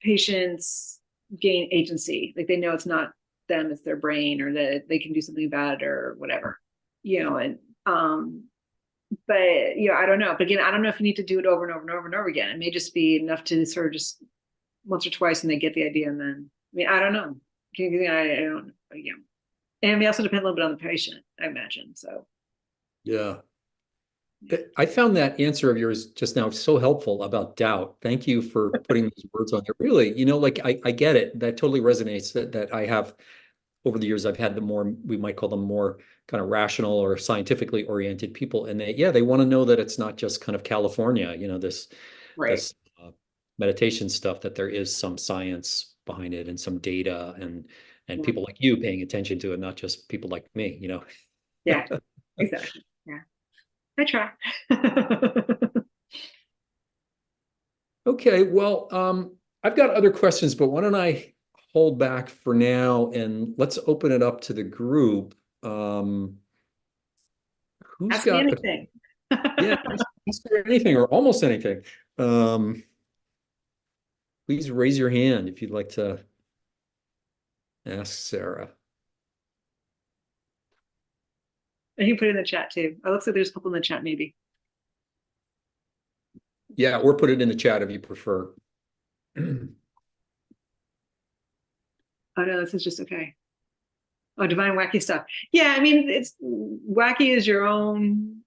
patients gain agency. Like they know it's not them, it's their brain, or that they can do something about it or whatever, and but I don't know. But again, I don't know if you need to do it over and over and over and over again. It may just be enough to sort of just once or twice and they get the idea. And then, I mean, I don't know. I don't, and it may also depend a little bit on the patient, I imagine. So, yeah. I found that answer of yours just now so helpful about doubt. Thank you for putting those words on there. Really, like I get it. That totally resonates. That I have over the years, I've had the more, we might call them more kind of rational or scientifically oriented people. And they want to know that it's not just kind of California, this right. meditation stuff, that there is some science behind it and some data and Yeah. people like you paying attention to it, not just people like me, Yeah, exactly. Yeah. I try. Okay, well, I've got other questions, but why don't I hold back for now and let's open it up to the group. Who's Ask me got anything. yeah, ask her anything or almost anything. Um, Please raise your hand if you'd like to ask Sara. And you put it in the chat too. It looks like there's a couple in the chat, maybe. Yeah, or put it in the chat if you prefer. Oh no, this is just okay. Oh, divine wacky stuff. Yeah, I mean, it's wacky is your own,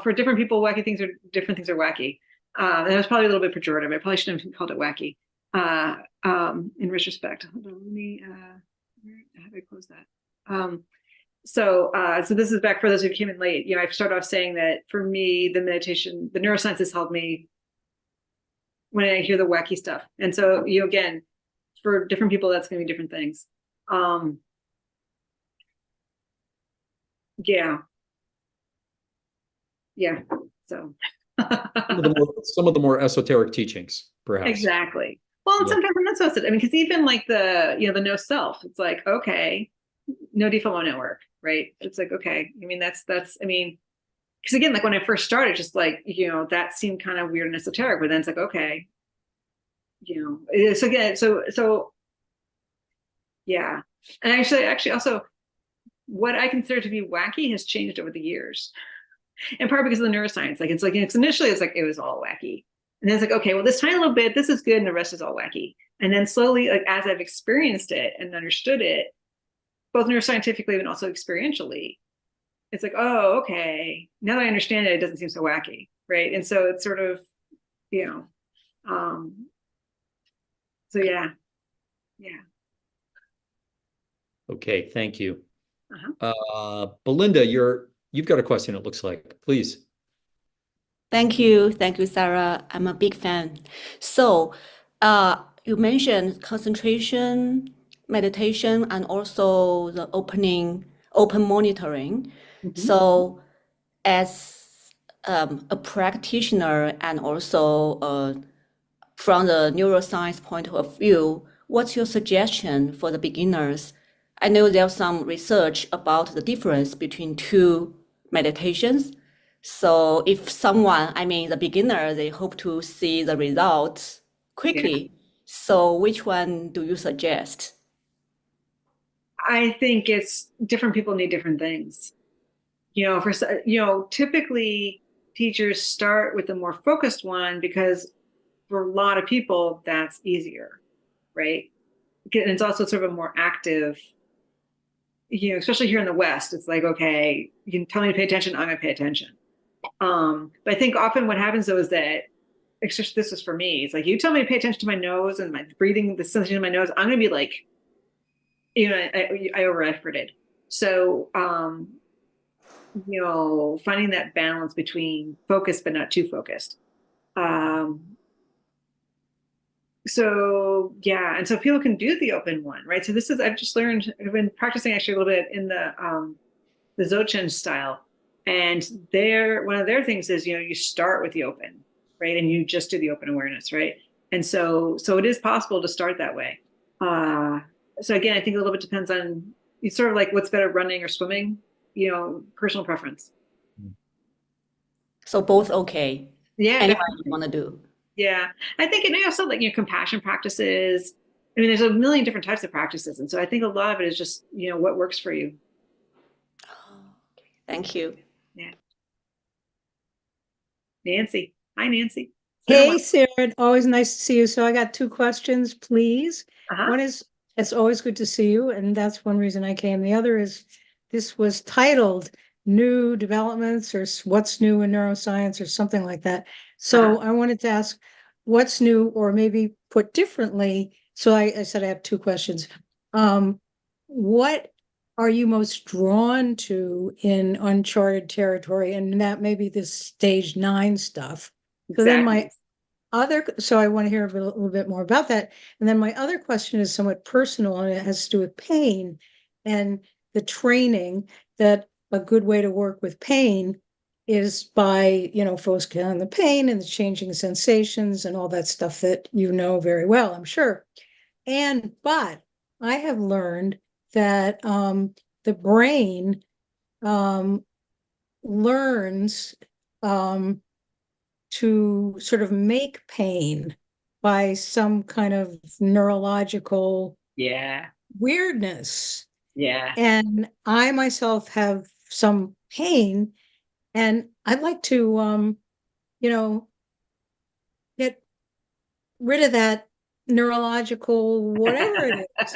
for different people, different things are wacky. And it was probably a little bit pejorative. I probably shouldn't have called it wacky. In retrospect. Hold on, let me how do I close that? So this is back for those who came in late. I started off saying that for me, the meditation, the neuroscience has helped me when I hear the wacky stuff. And so, again, for different people, that's going to be different things. Yeah. Yeah. So Some of the more esoteric teachings, perhaps. exactly. Well, and Yeah. sometimes I'm not so I mean, because even like the no self, it's like, okay, no default mode network, right? It's like, okay. I mean, I mean, because again, like when I first started, just like, that seemed kind of weird and esoteric, but then it's like, okay, so again, so yeah. And actually also what I consider to be wacky has changed over the years. In part because of the neuroscience. Like it's initially it's like it was all wacky. And then it's like, okay, well, this tiny little bit, this is good, and the rest is all wacky. And then slowly, like as I've experienced it and understood it, both neuroscientifically and also experientially, it's like, oh, okay. Now that I understand it, it doesn't seem so wacky. Right. And so it's sort of, you know, um, so yeah. Yeah. Okay, thank you. Uh-huh. Belinda, you've got a question, it looks like. Please. Thank you. Thank you, Sarah. I'm a big fan. So, you mentioned concentration, meditation, and also the open monitoring. Mm-hmm. So, as a practitioner and also from the neuroscience point of view, what's your suggestion for the beginners? I know there's some research about the difference between two meditations. So if someone, I mean, the beginner, they hope to see the results quickly. So which one do you suggest? I think it's different people need different things. Typically teachers start with the more focused one because for a lot of people that's easier, right? And it's also sort of a more active, especially here in the West, it's like, okay, you can tell me to pay attention, I'm gonna pay attention. But I think often what happens though is that, especially this is for me, it's like you tell me to pay attention to my nose and my breathing, the sensation in my nose, I'm gonna be like, I over efforted. So finding that balance between focused but not too focused. So yeah, and so people can do the open one, right? So I've just learned, I've been practicing actually a little bit in the Dzogchen style. And one of their things is, you start with the open, right? And you just do the open awareness, right? And so it is possible to start that way. So again, I think a little bit depends on, it's sort of like what's better, running or swimming, personal preference. So both okay. Yeah, Anyone definitely. you want to do. Yeah. I think, and also like, compassion practices. I mean, there's a million different types of practices. And so I think a lot of it is just, what works for you. Thank you. Yeah. Nancy. Hi, Nancy. Hey, Sarah, always nice to see you. So I got two questions, please. Uh-huh. One is, it's always good to see you, and that's one reason I came. The other is, this was titled New Developments or What's New in Neuroscience or something like that. So I wanted to ask, what's new, or maybe put differently. So I said I have two questions. What are you most drawn to in uncharted territory? And that may be this stage 9 stuff. So then so I want to hear a little bit more about that. And then my other question is somewhat personal, and it has to do with pain and the training, that a good way to work with pain is by, focusing on the pain and the changing sensations and all that stuff that you know very well, I'm sure. But I have learned that the brain learns to sort of make pain by some kind of neurological weirdness. Yeah. And I myself have some pain, and I'd like to, get rid of that neurological whatever it is.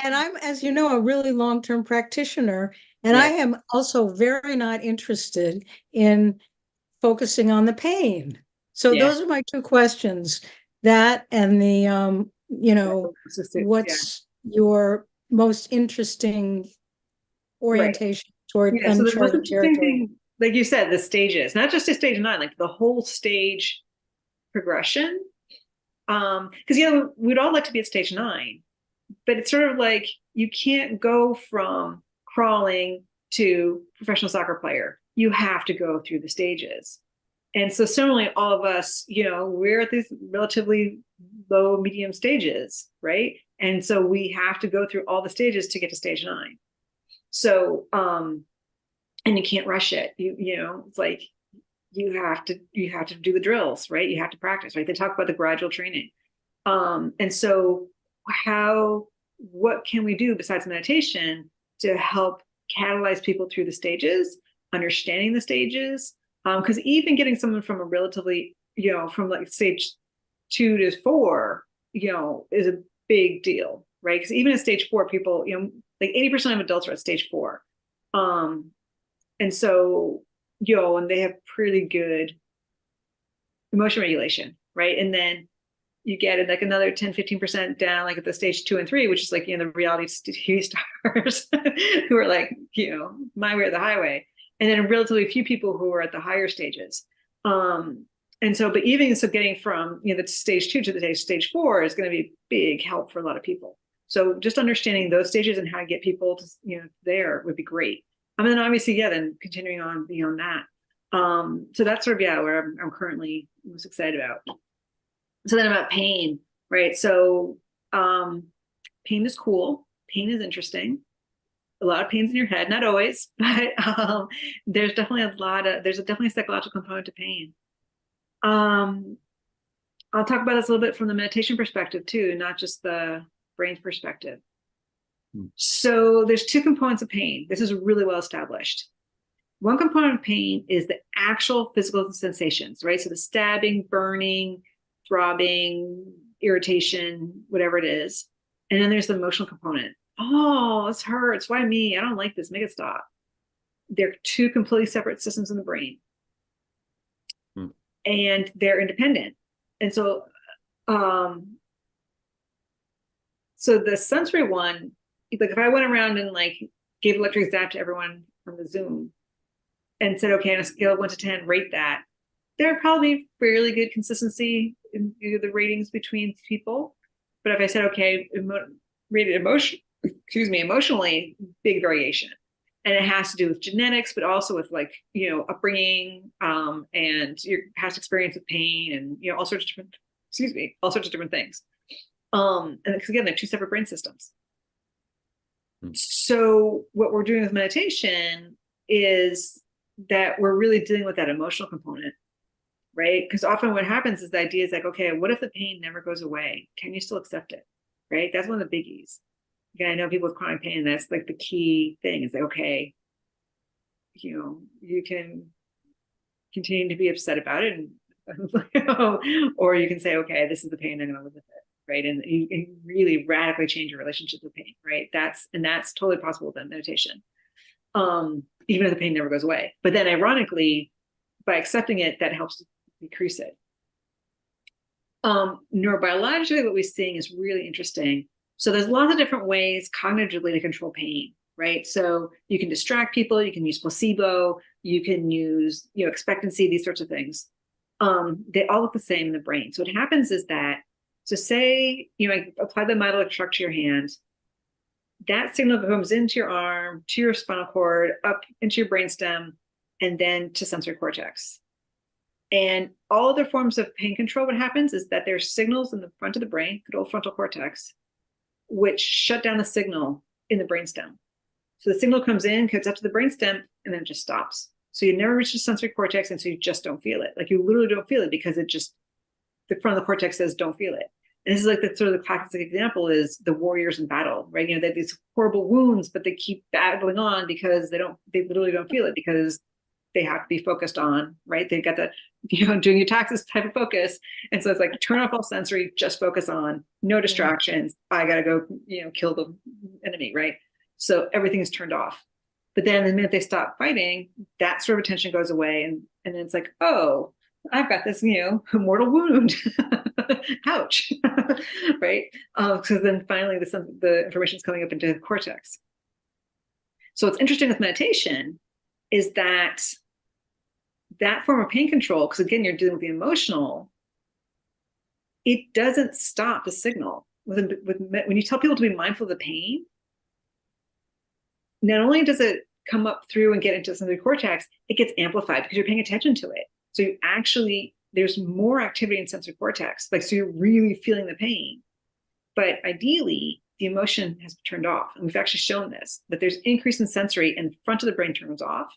And I'm, as you know, a really long-term practitioner, and I am also very not interested in focusing on the pain. So those are my two questions. That and the what's your most interesting orientation toward so the most uncharted interesting territory? thing, like you said, the stages, not just a stage 9, like the whole stage progression. Because we'd all like to be at stage 9, but it's sort of like you can't go from crawling to professional soccer player. You have to go through the stages. And so similarly, all of us, we're at these relatively low, medium stages, right? And so we have to go through all the stages to get to stage 9. So, and you can't rush it. It's like you have to do the drills, right? You have to practice, right? They talk about the gradual training. And so what can we do besides meditation to help catalyze people through the stages, understanding the stages? Because even getting someone from a relatively, from like stage 2 to 4, is a big deal, right? Because even at stage 4, people, like 80% of adults are at stage 4. And so, and they have pretty good emotion regulation, right? And then you get it like another 10, 15% down, like at the stage 2 and 3, which is like, the reality TV stars who are like, my way or the highway. And then relatively few people who are at the higher stages. And so, but even so getting from, the stage 2 to the stage 4 is going to be big help for a lot of people. So just understanding those stages and how to get people to, there would be great. And then obviously, then continuing on beyond that. So that's sort of, where I'm currently most excited about. So then about pain, right? So pain is cool. Pain is interesting. A lot of pains in your head, not always, but there's definitely definitely a psychological component to pain. I'll talk about this a little bit from the meditation perspective too, not just the brain's perspective. So there's 2 components of pain. This is really well established. One component of pain is the actual physical sensations, right? So the stabbing, burning, throbbing, irritation, whatever it is. And then there's the emotional component. Oh, this hurts. Why me? I don't like this. Make it stop. They're 2 completely separate systems in the brain. And they're independent. And so, so the sensory one, like if I went around and like gave electric zap to everyone from the Zoom and said, okay, on a scale of 1 to 10, rate that, there are probably fairly good consistency in the ratings between people. But if I said, okay, rated emotionally, big variation. And it has to do with genetics, but also with like, upbringing, and your past experience with pain and, all sorts of different things. And because again, they're 2 separate brain systems. So what we're doing with meditation is that we're really dealing with that emotional component, right? Because often what happens is the idea is like, okay, what if the pain never goes away? Can you still accept it? Right? That's one of the biggies. Again, I know people with chronic pain, that's like the key thing is like, okay, you can continue to be upset about it, and or you can say, okay, this is the pain, I'm going to live with it, right? And you really radically change your relationship with pain, right? That's totally possible with meditation, even if the pain never goes away. But then, ironically, by accepting it, that helps decrease it. Neurobiologically, what we're seeing is really interesting. So there's lots of different ways cognitively to control pain, right? So you can distract people, you can use placebo, you can use, expectancy, these sorts of things. They all look the same in the brain. So what happens is that, so say, I apply the myoelectric shock to your hand, that signal comes into your arm, to your spinal cord, up into your brainstem, and then to sensory cortex. And all other forms of pain control, what happens is that there's signals in the front of the brain, good old frontal cortex, which shut down the signal in the brainstem. So the signal comes in, goes up to the brainstem, and then it just stops. So you never reach the sensory cortex, and so you just don't feel it. Like you literally don't feel it because it just, the front of the cortex says don't feel it. And this is like the sort of the classic example is the warriors in battle, right? They have these horrible wounds, but they keep battling on because they literally don't feel it because they have to be focused on, right? They've got the, doing your taxes type of focus. And so it's like, turn off all sensory, just focus on, no distractions. I got to go, kill the enemy, right? So everything is turned off. But then the minute they stop fighting, that sort of attention goes away. And then it's like, oh, I've got this, mortal wound. Ouch. Right? Because then finally the information is coming up into the cortex. So what's interesting with meditation is that form of pain control, because again, you're dealing with the emotional, it doesn't stop the signal. When you tell people to be mindful of the pain, not only does it come up through and get into the sensory cortex, it gets amplified because you're paying attention to it. So you actually, there's more activity in sensory cortex, like, so you're really feeling the pain. But ideally, the emotion has turned off. And we've actually shown this, that there's increase in sensory and the front of the brain turns off.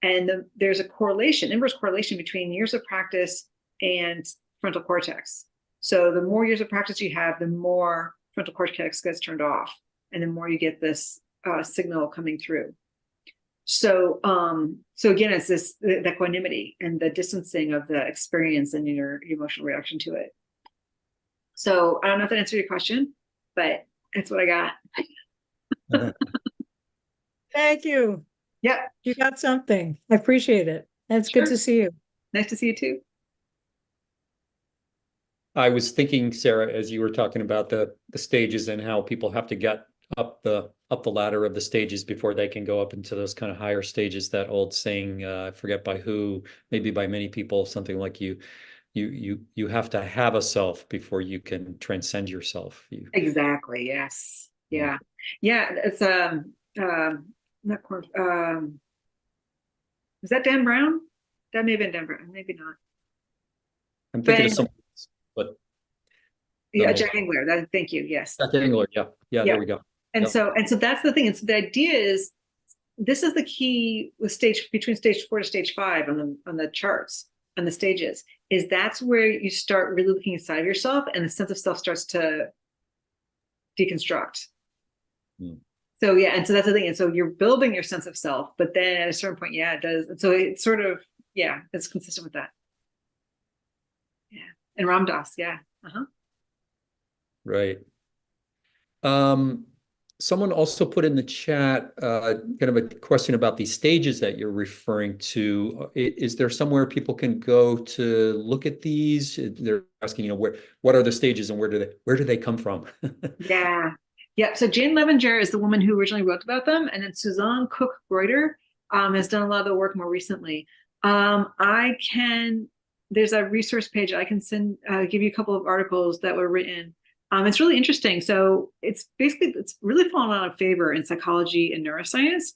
And there's a correlation, inverse correlation between years of practice and frontal cortex. So the more years of practice you have, the more frontal cortex gets turned off, and the more you get this signal coming through. So, so again, it's this, the equanimity and the distancing of the experience and your emotional reaction to it. So I don't know if that answered your question, but that's what I got. Thank you. Yep. You got something. I appreciate it. And it's good Sure. to see you. Nice to see you too. I was thinking, Sara, as you were talking about the stages and how people have to get up the ladder of the stages before they can go up into those kind of higher stages. That old saying, I forget by who, maybe by many people, something like you have to have a self before you can transcend yourself. Exactly. Yes. Yeah. Yeah. It's not is that Dan Brown? That may have been Dan Brown. Maybe not. I'm thinking of But- someone else, but Yeah, no. Jack Engler. Thank you. Yes. Jack Engler. Yeah. Yeah. There we go. And Yep. so that's the thing. And so the idea is, this is the key with between stage 4 to stage 5 on the charts, on the stages, is that's where you start really looking inside of yourself and the sense of self starts to deconstruct. So yeah, and so that's the thing. And so you're building your sense of self, but then at a certain point, yeah, it does. And so it's sort of, yeah, it's consistent with that. Yeah. And Ram Dass, yeah. Right. Someone also put in the chat kind of a question about these stages that you're referring to. Is there somewhere people can go to look at these? They're asking, what are the stages and where do they come from? Yeah. Yeah. So Jane Levenger is the woman who originally wrote about them. And then Suzanne Cook-Reuter has done a lot of the work more recently. There's a resource page I can give you a couple of articles that were written. It's really interesting. So it's really fallen out of favor in psychology and neuroscience,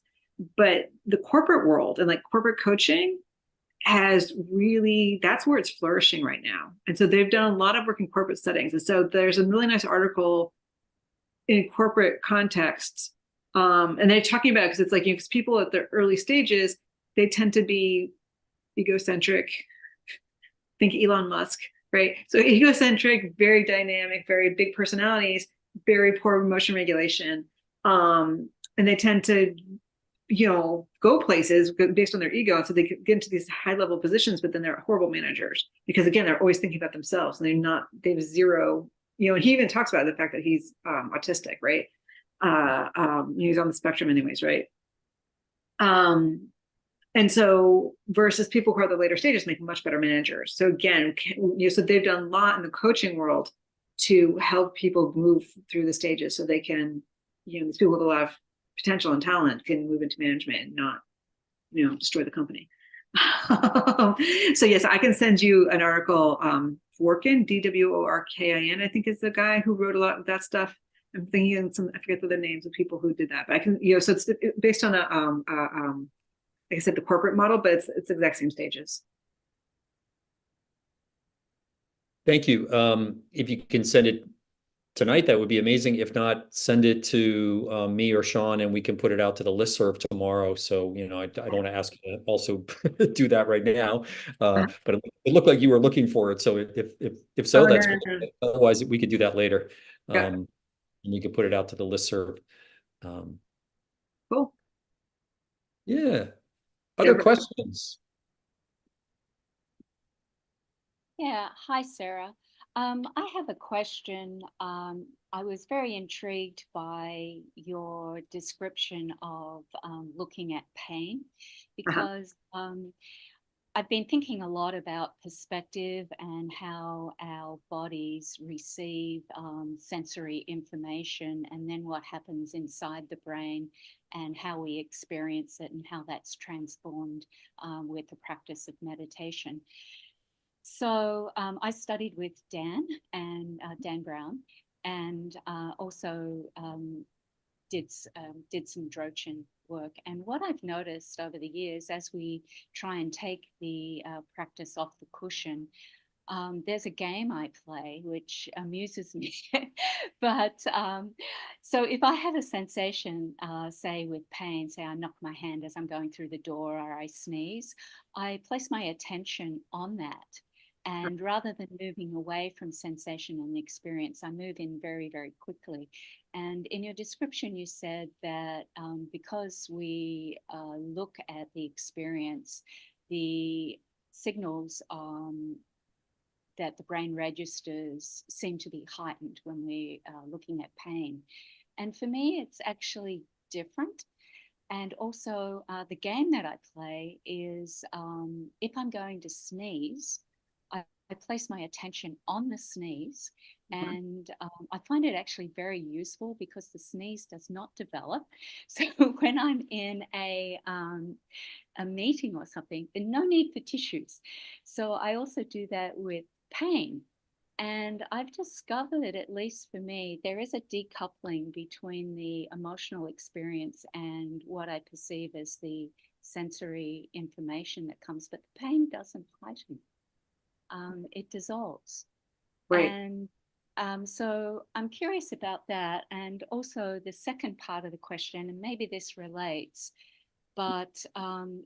but the corporate world and like corporate coaching has really, that's where it's flourishing right now. And so they've done a lot of work in corporate settings. And so there's a really nice article in corporate contexts. And they're talking about it because it's like, because people at the early stages, they tend to be egocentric. Think Elon Musk. Right. So egocentric, very dynamic, very big personalities, very poor emotion regulation. And they tend to, go places based on their ego. And so they get into these high level positions, but then they're horrible managers because again, they're always thinking about themselves and they have zero, and he even talks about the fact that he's autistic, right? He's on the spectrum anyways, right? And so versus people who are the later stages make much better managers. So again, so they've done a lot in the coaching world to help people move through the stages so they can, these people with a lot of potential and talent can move into management and not, destroy the company. So yes, I can send you an article, Dworkin, Dworkin, I think is the guy who wrote a lot of that stuff. I'm thinking of I forget the names of people who did that, but I can, so it's based on like I said, the corporate model, but it's the exact same stages. Thank you. If you can send it tonight, that would be amazing. If not, send it to me or Sean, and we can put it out to the listserv tomorrow. So, I don't want to ask you to also do that right now, but it looked like you were looking for it. So if so, that's great. Otherwise, we could do that later, and you could put it out to the listserv. Cool. Yeah. Other questions? Yeah. Hi, Sara. I have a question. I was very intrigued by your description of looking at pain because I've been thinking a lot about perspective and how our bodies receive sensory information and then what happens inside the brain and how we experience it and how that's transformed with the practice of meditation. So I studied with Dan Brown, and also did some Drochin work. And what I've noticed over the years, as we try and take the practice off the cushion, there's a game I play which amuses me. But so if I have a sensation, say with pain, say I knock my hand as I'm going through the door or I sneeze, I place my attention on that. And rather than moving away from sensation and experience, I move in very, very quickly. And in your description, you said that because we look at the experience, the signals that the brain registers seem to be heightened when we are looking at pain. And for me, it's actually different. And also the game that I play is if I'm going to sneeze, I place my attention on the sneeze, and I find it actually very useful because the sneeze does not develop. So when I'm in a meeting or something, there's no need for tissues. So I also do that with pain. And I've discovered, at least for me, there is a decoupling between the emotional experience and what I perceive as the sensory information that comes, but the pain doesn't heighten. It dissolves. Right. And so I'm curious about that. And also the second part of the question, and maybe this relates, but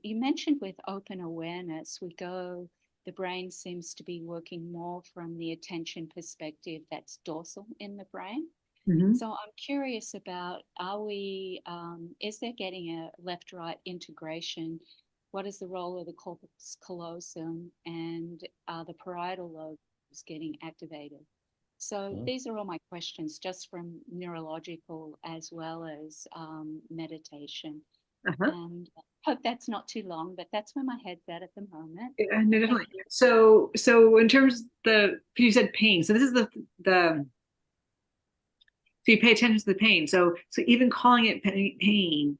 you mentioned with open awareness, the brain seems to be working more from the attention perspective that's dorsal in the brain. So I'm curious about, is there getting a left-right integration? What is the role of the corpus callosum, and are the parietal lobes getting activated? So these are all my questions, just from neurological as well as meditation. And I hope that's not too long, but that's where my head's at the moment. Yeah, no, definitely. So in terms of you said pain. So this is so you pay attention to the pain. So even calling it pain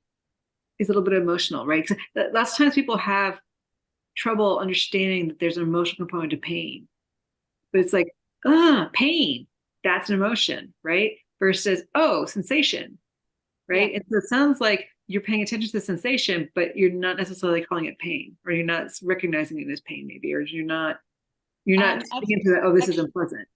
is a little bit emotional, right? Because lots of times people have trouble understanding that there's an emotional component to pain. But it's like, pain, that's an emotion, right? Versus, sensation, right? And so it sounds like you're paying attention to the sensation, but you're not necessarily calling it pain, or you're not recognizing it as pain, maybe, or you're not speaking into that, this is unpleasant.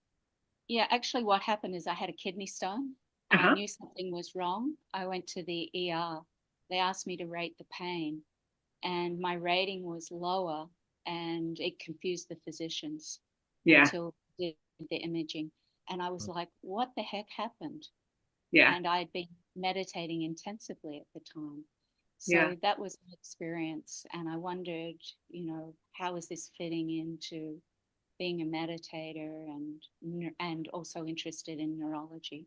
Yeah, actually what happened is I had a kidney stone. I knew something was wrong. I went to the ER. They asked me to rate the pain, and my rating was lower, and it confused the physicians until they did the imaging. And I was like, what the heck happened? Yeah. And I'd been meditating intensively at the time. So that was an experience. And I wondered, how is this fitting into being a meditator and also interested in neurology?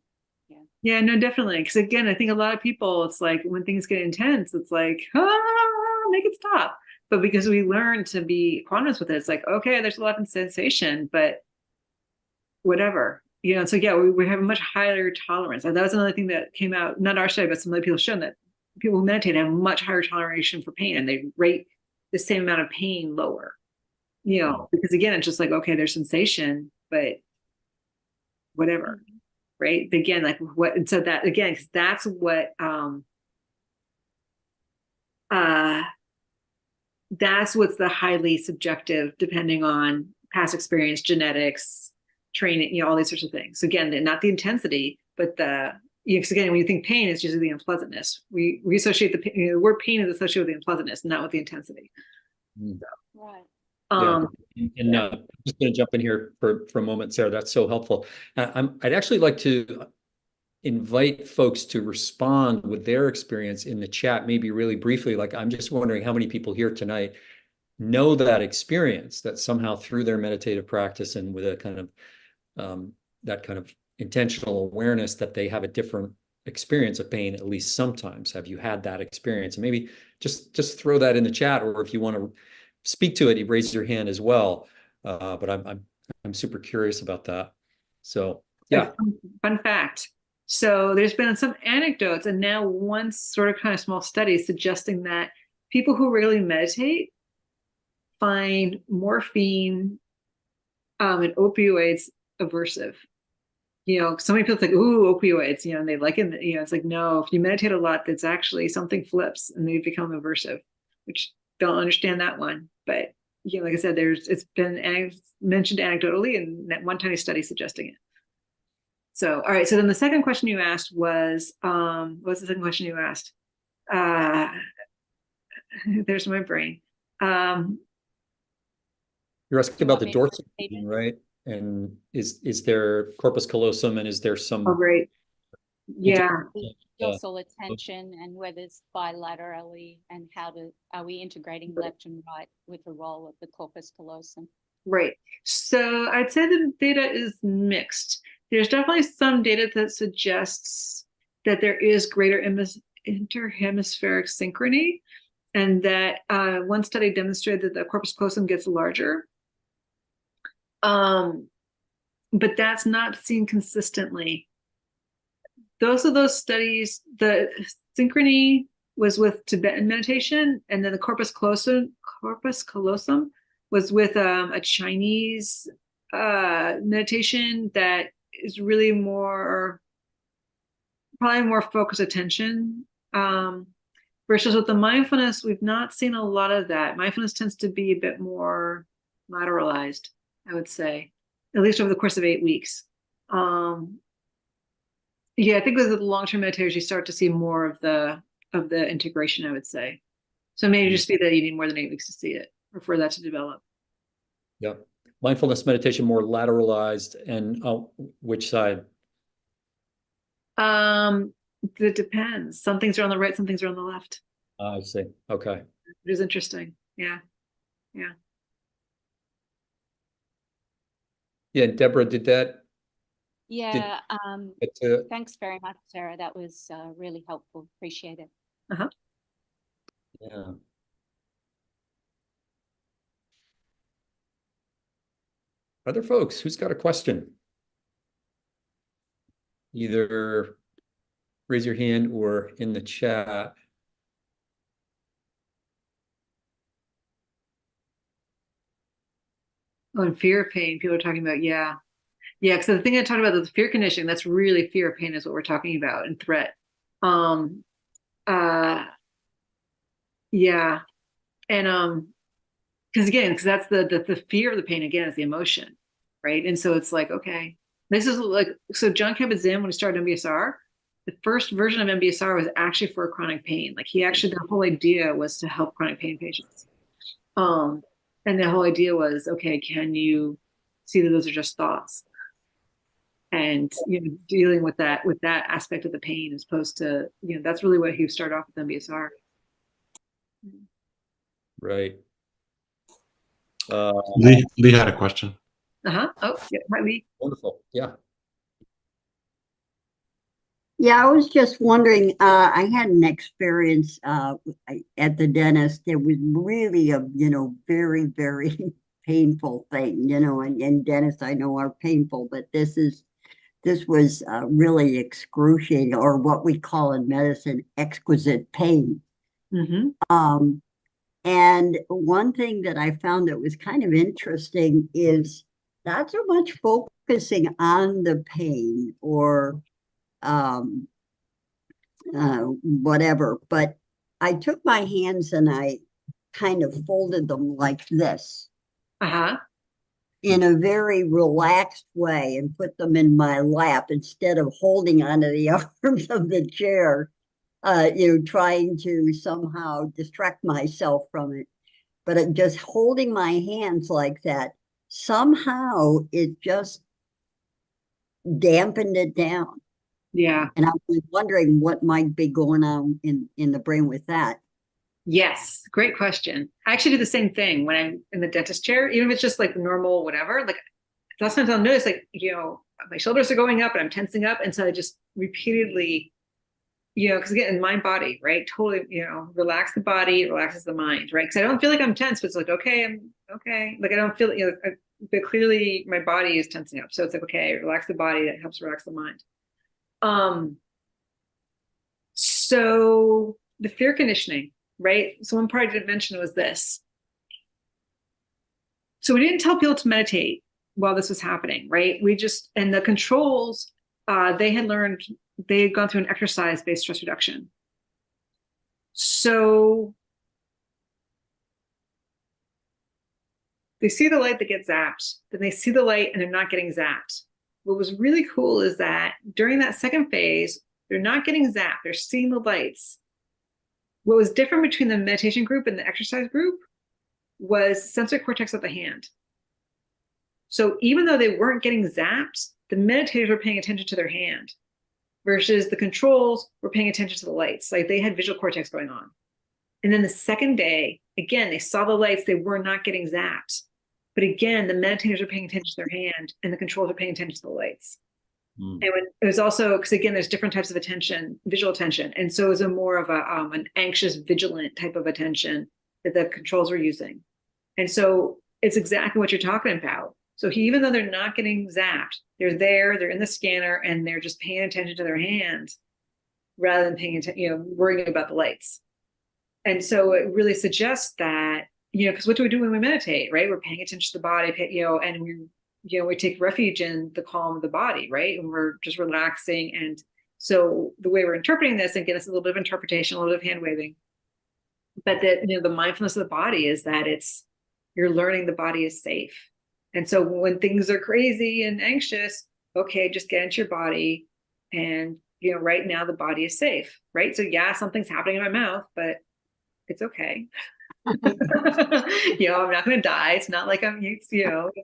Yeah, no, definitely. Because again, I think a lot of people, it's like when things get intense, it's like, make it stop. But because we learn to be equanimous with it, it's like, okay, there's a lot of sensation, but whatever. So we have a much higher tolerance. And that was another thing that came out, not our study, but some other people shown that people who meditate have much higher toleration for pain, and they rate the same amount of pain lower. Because again, it's just like, okay, there's sensation, but whatever. Right. But again, like what, and so that again, because that's what that's what's the highly subjective, depending on past experience, genetics, training, all these sorts of things. So again, not the intensity, but because again, when you think pain, it's usually the unpleasantness. We associate the word pain is associated with the unpleasantness, not with the intensity. So, right. I'm just going to jump in here for a moment, Sarah. That's so helpful. I'd actually like to invite folks to respond with their experience in the chat, maybe really briefly. Like, I'm just wondering how many people here tonight know that experience, that somehow through their meditative practice and with a kind of that kind of intentional awareness that they have a different experience of pain, at least sometimes. Have you had that experience? And maybe just throw that in the chat, or if you want to speak to it, you raise your hand as well. But I'm super curious about that. So fun fact. So there's been some anecdotes, and now one sort of kind of small study suggesting that people who really meditate find morphine and opioids aversive. so many people think, ooh, opioids, and they like it, it's like, no, if you meditate a lot, that's actually something flips and they become aversive, which don't understand that one. But, like I said, it's been mentioned anecdotally and that one tiny study suggesting it. So, all right. So then the second question you asked was, what's the second question you asked? There's my brain. You're asking about the Want me to dorsal, repeat it? right? And is there corpus callosum, and is there Oh, some great. Yeah. Dorsal attention and whether it's bilaterally, and are we integrating left and right with the role of the corpus callosum? Right. So I'd say the data is mixed. There's definitely some data that suggests that there is greater interhemispheric synchrony, and that one study demonstrated that the corpus callosum gets larger. But that's not seen consistently. Those studies, the synchrony was with Tibetan meditation, and then the corpus callosum was with a Chinese meditation that is really probably more focused attention. Versus with the mindfulness, we've not seen a lot of that. Mindfulness tends to be a bit more lateralized, I would say, at least over the course of 8 weeks. Yeah, I think with the long-term meditators, you start to see more of the integration, I would say. So maybe just be that you need more than 8 weeks to see it, or for that to develop. Yeah. Mindfulness meditation more lateralized, and which side? It depends. Some things are on the right, some things are on the left. I see. Okay. It is interesting. Yeah. Yeah. Yeah, Deborah, did that Yeah, get to, thanks very much, Sarah. That was really helpful. Appreciate it. Uh-huh. yeah. Other folks, who's got a question? Either raise your hand or in the chat. Oh, and fear of pain, people are talking about, yeah. Yeah, so the thing I talked about, the fear conditioning, that's really fear of pain is what we're talking about, and threat. Yeah. And because that's the fear of the pain, again, is the emotion, right? And so it's like, okay, this is like, so John Kabat-Zinn, when he started MBSR, the first version of MBSR was actually for chronic pain. Like the whole idea was to help chronic pain patients. And the whole idea was, okay, can you see that those are just thoughts? And dealing with that aspect of the pain, as opposed to, that's really what he started off with MBSR. Right. Lee had a question. Oh, yeah, hi, Lee. Wonderful. Yeah. Yeah, I was just wondering, I had an experience at the dentist. It was really a, very, very painful thing, and dentists I know are painful, but this was really excruciating, or what we call in medicine, exquisite pain. Mm-hmm. And one thing that I found that was kind of interesting is not so much focusing on the pain or whatever, but I took my hands and I kind of folded them like this. Uh-huh. In a very relaxed way, and put them in my lap instead of holding onto the arms of the chair, trying to somehow distract myself from it. But just holding my hands like that, somehow it just dampened it down. Yeah. And I was wondering what might be going on in the brain with that. Yes, great question. I actually do the same thing when I'm in the dentist chair, even if it's just like normal, whatever. Like sometimes I'll notice, like, my shoulders are going up and I'm tensing up. And so I just repeatedly, because again, in mind body, right? Totally, relax the body, relaxes the mind, right? Because I don't feel like I'm tense, but it's like, okay, I'm okay. Like I don't feel, but clearly my body is tensing up. So it's like, okay, relax the body, that helps relax the mind. So the fear conditioning, right? So one part I didn't mention was this. So we didn't tell people to meditate while this was happening, right? And the controls, they had gone through an exercise-based stress reduction. So they see the light that gets zapped, then they see the light and they're not getting zapped. What was really cool is that during that second phase, they're not getting zapped, they're seeing the lights. What was different between the meditation group and the exercise group was sensory cortex of the hand. So even though they weren't getting zapped, the meditators were paying attention to their hand, versus the controls were paying attention to the lights. Like they had visual cortex going on. And then the second day, again, they saw the lights, they were not getting zapped. But again, the meditators are paying attention to their hand and the controls are paying attention to the lights. And it was also, because again, there's different types of attention, visual attention. And so it was a more of an anxious, vigilant type of attention that the controls were using. And so it's exactly what you're talking about. So even though they're not getting zapped, they're in the scanner and they're just paying attention to their hand rather than paying attention, worrying about the lights. And so it really suggests that, because what do we do when we meditate, right? We're paying attention to the body, and we take refuge in the calm of the body, right? And we're just relaxing. And so the way we're interpreting this, and again, it's a little bit of interpretation, a little bit of hand waving, but that, the mindfulness of the body is that you're learning the body is safe. And so when things are crazy and anxious, okay, just get into your body. And, right now the body is safe, right? So yeah, something's happening in my mouth, but it's okay. I'm not going to die. It's not like it's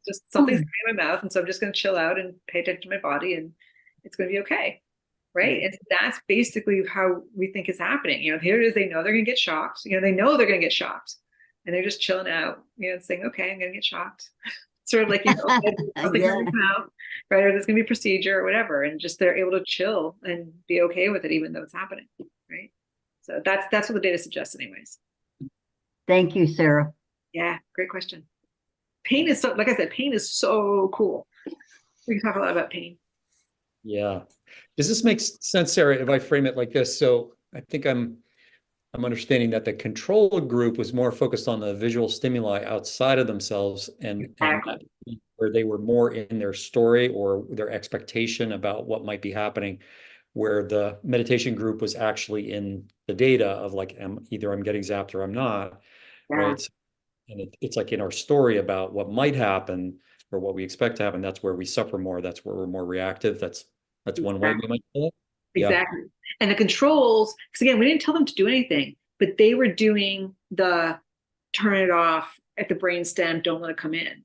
just something's in my mouth. And so I'm just going to chill out and pay attention to my body and it's going to be okay. Right. And so that's basically how we think is happening. Here it is. They know they're going to get shocked. They know they're going to get shocked and they're just chilling out, saying, okay, I'm going to get shocked. Sort of like, something's going to come out, right? Or there's going to be a procedure or whatever. And just they're able to chill and be okay with it, even though it's happening. Right. So that's what the data suggests anyways. Thank you, Sara. Yeah, great question. Pain is like I said, pain is so cool. We can talk a lot about pain. Yeah. Does this make sense, Sara, if I frame it like this? So I think I'm understanding that the control group was more focused on the visual stimuli outside of themselves and where they were more in their story or their expectation about what might be happening, where the meditation group was actually in the data of like, either I'm getting zapped or I'm not. Yeah. Right. And it's like in our story about what might happen or what we expect to happen, that's where we suffer more. That's where we're more reactive. That's one way we might do it. Exactly. Yeah. And the controls, because again, we didn't tell them to do anything, but they were doing the turn it off at the brainstem, don't let it come in.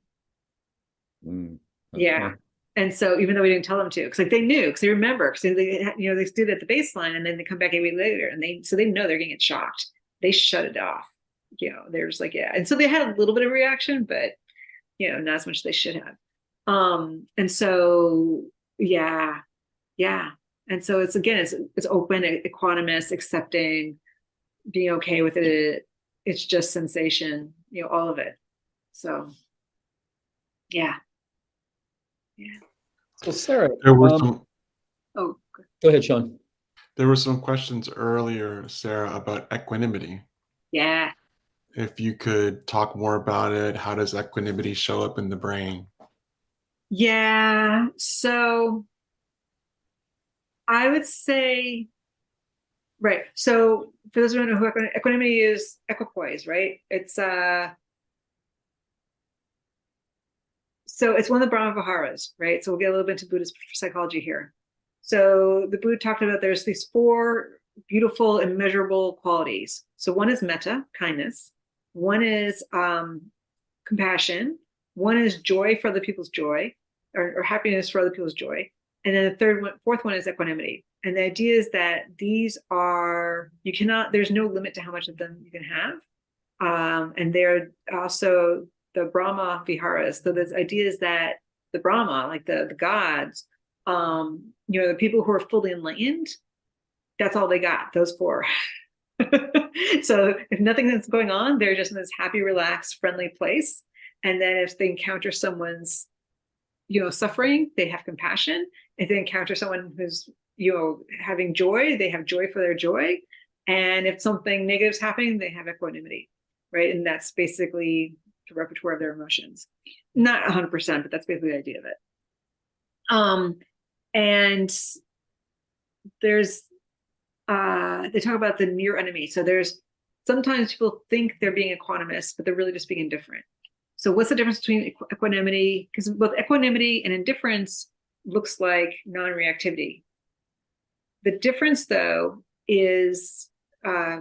Okay. Yeah. And so even though we didn't tell them to, because like they knew, because they remember, because they did it at the baseline and then they come back a week later and they know they're going to get shocked. They shut it off. They're just like, yeah. And so they had a little bit of reaction, but not as much as they should have. And so, yeah. And so it's open, equanimous, accepting, being okay with it. It's just sensation, all of it. So, yeah. So Sara, there were some. Oh, go ahead, Sean. There were some questions earlier, Sara, about equanimity. Yeah. If you could talk more about it, how does equanimity show up in the brain? Yeah. So I would say, right. So for those who don't know who equanimity is, equipoise, right? It's so it's one of the Brahma Viharas, right? So we'll get a little bit into Buddhist psychology here. So the Buddha talked about there's these 4 beautiful, immeasurable qualities. So one is metta, kindness. One is compassion. One is joy for other people's joy, or happiness for other people's joy. And then the fourth one is equanimity. And the idea is that these are, there's no limit to how much of them you can have. And they're also the Brahma Viharas. So this idea is that the Brahma, like the gods, the people who are fully enlightened, that's all they got, those 4. So if nothing is going on, they're just in this happy, relaxed, friendly place. And then if they encounter someone's, suffering, they have compassion. If they encounter someone who's, having joy, they have joy for their joy. And if something negative is happening, they have equanimity, right? And that's basically the repertoire of their emotions. Not 100%, but that's basically the idea of it. And there's they talk about the near enemy. So there's sometimes people think they're being equanimous, but they're really just being indifferent. So what's the difference between equanimity? Because both equanimity and indifference looks like non-reactivity. The difference, though, is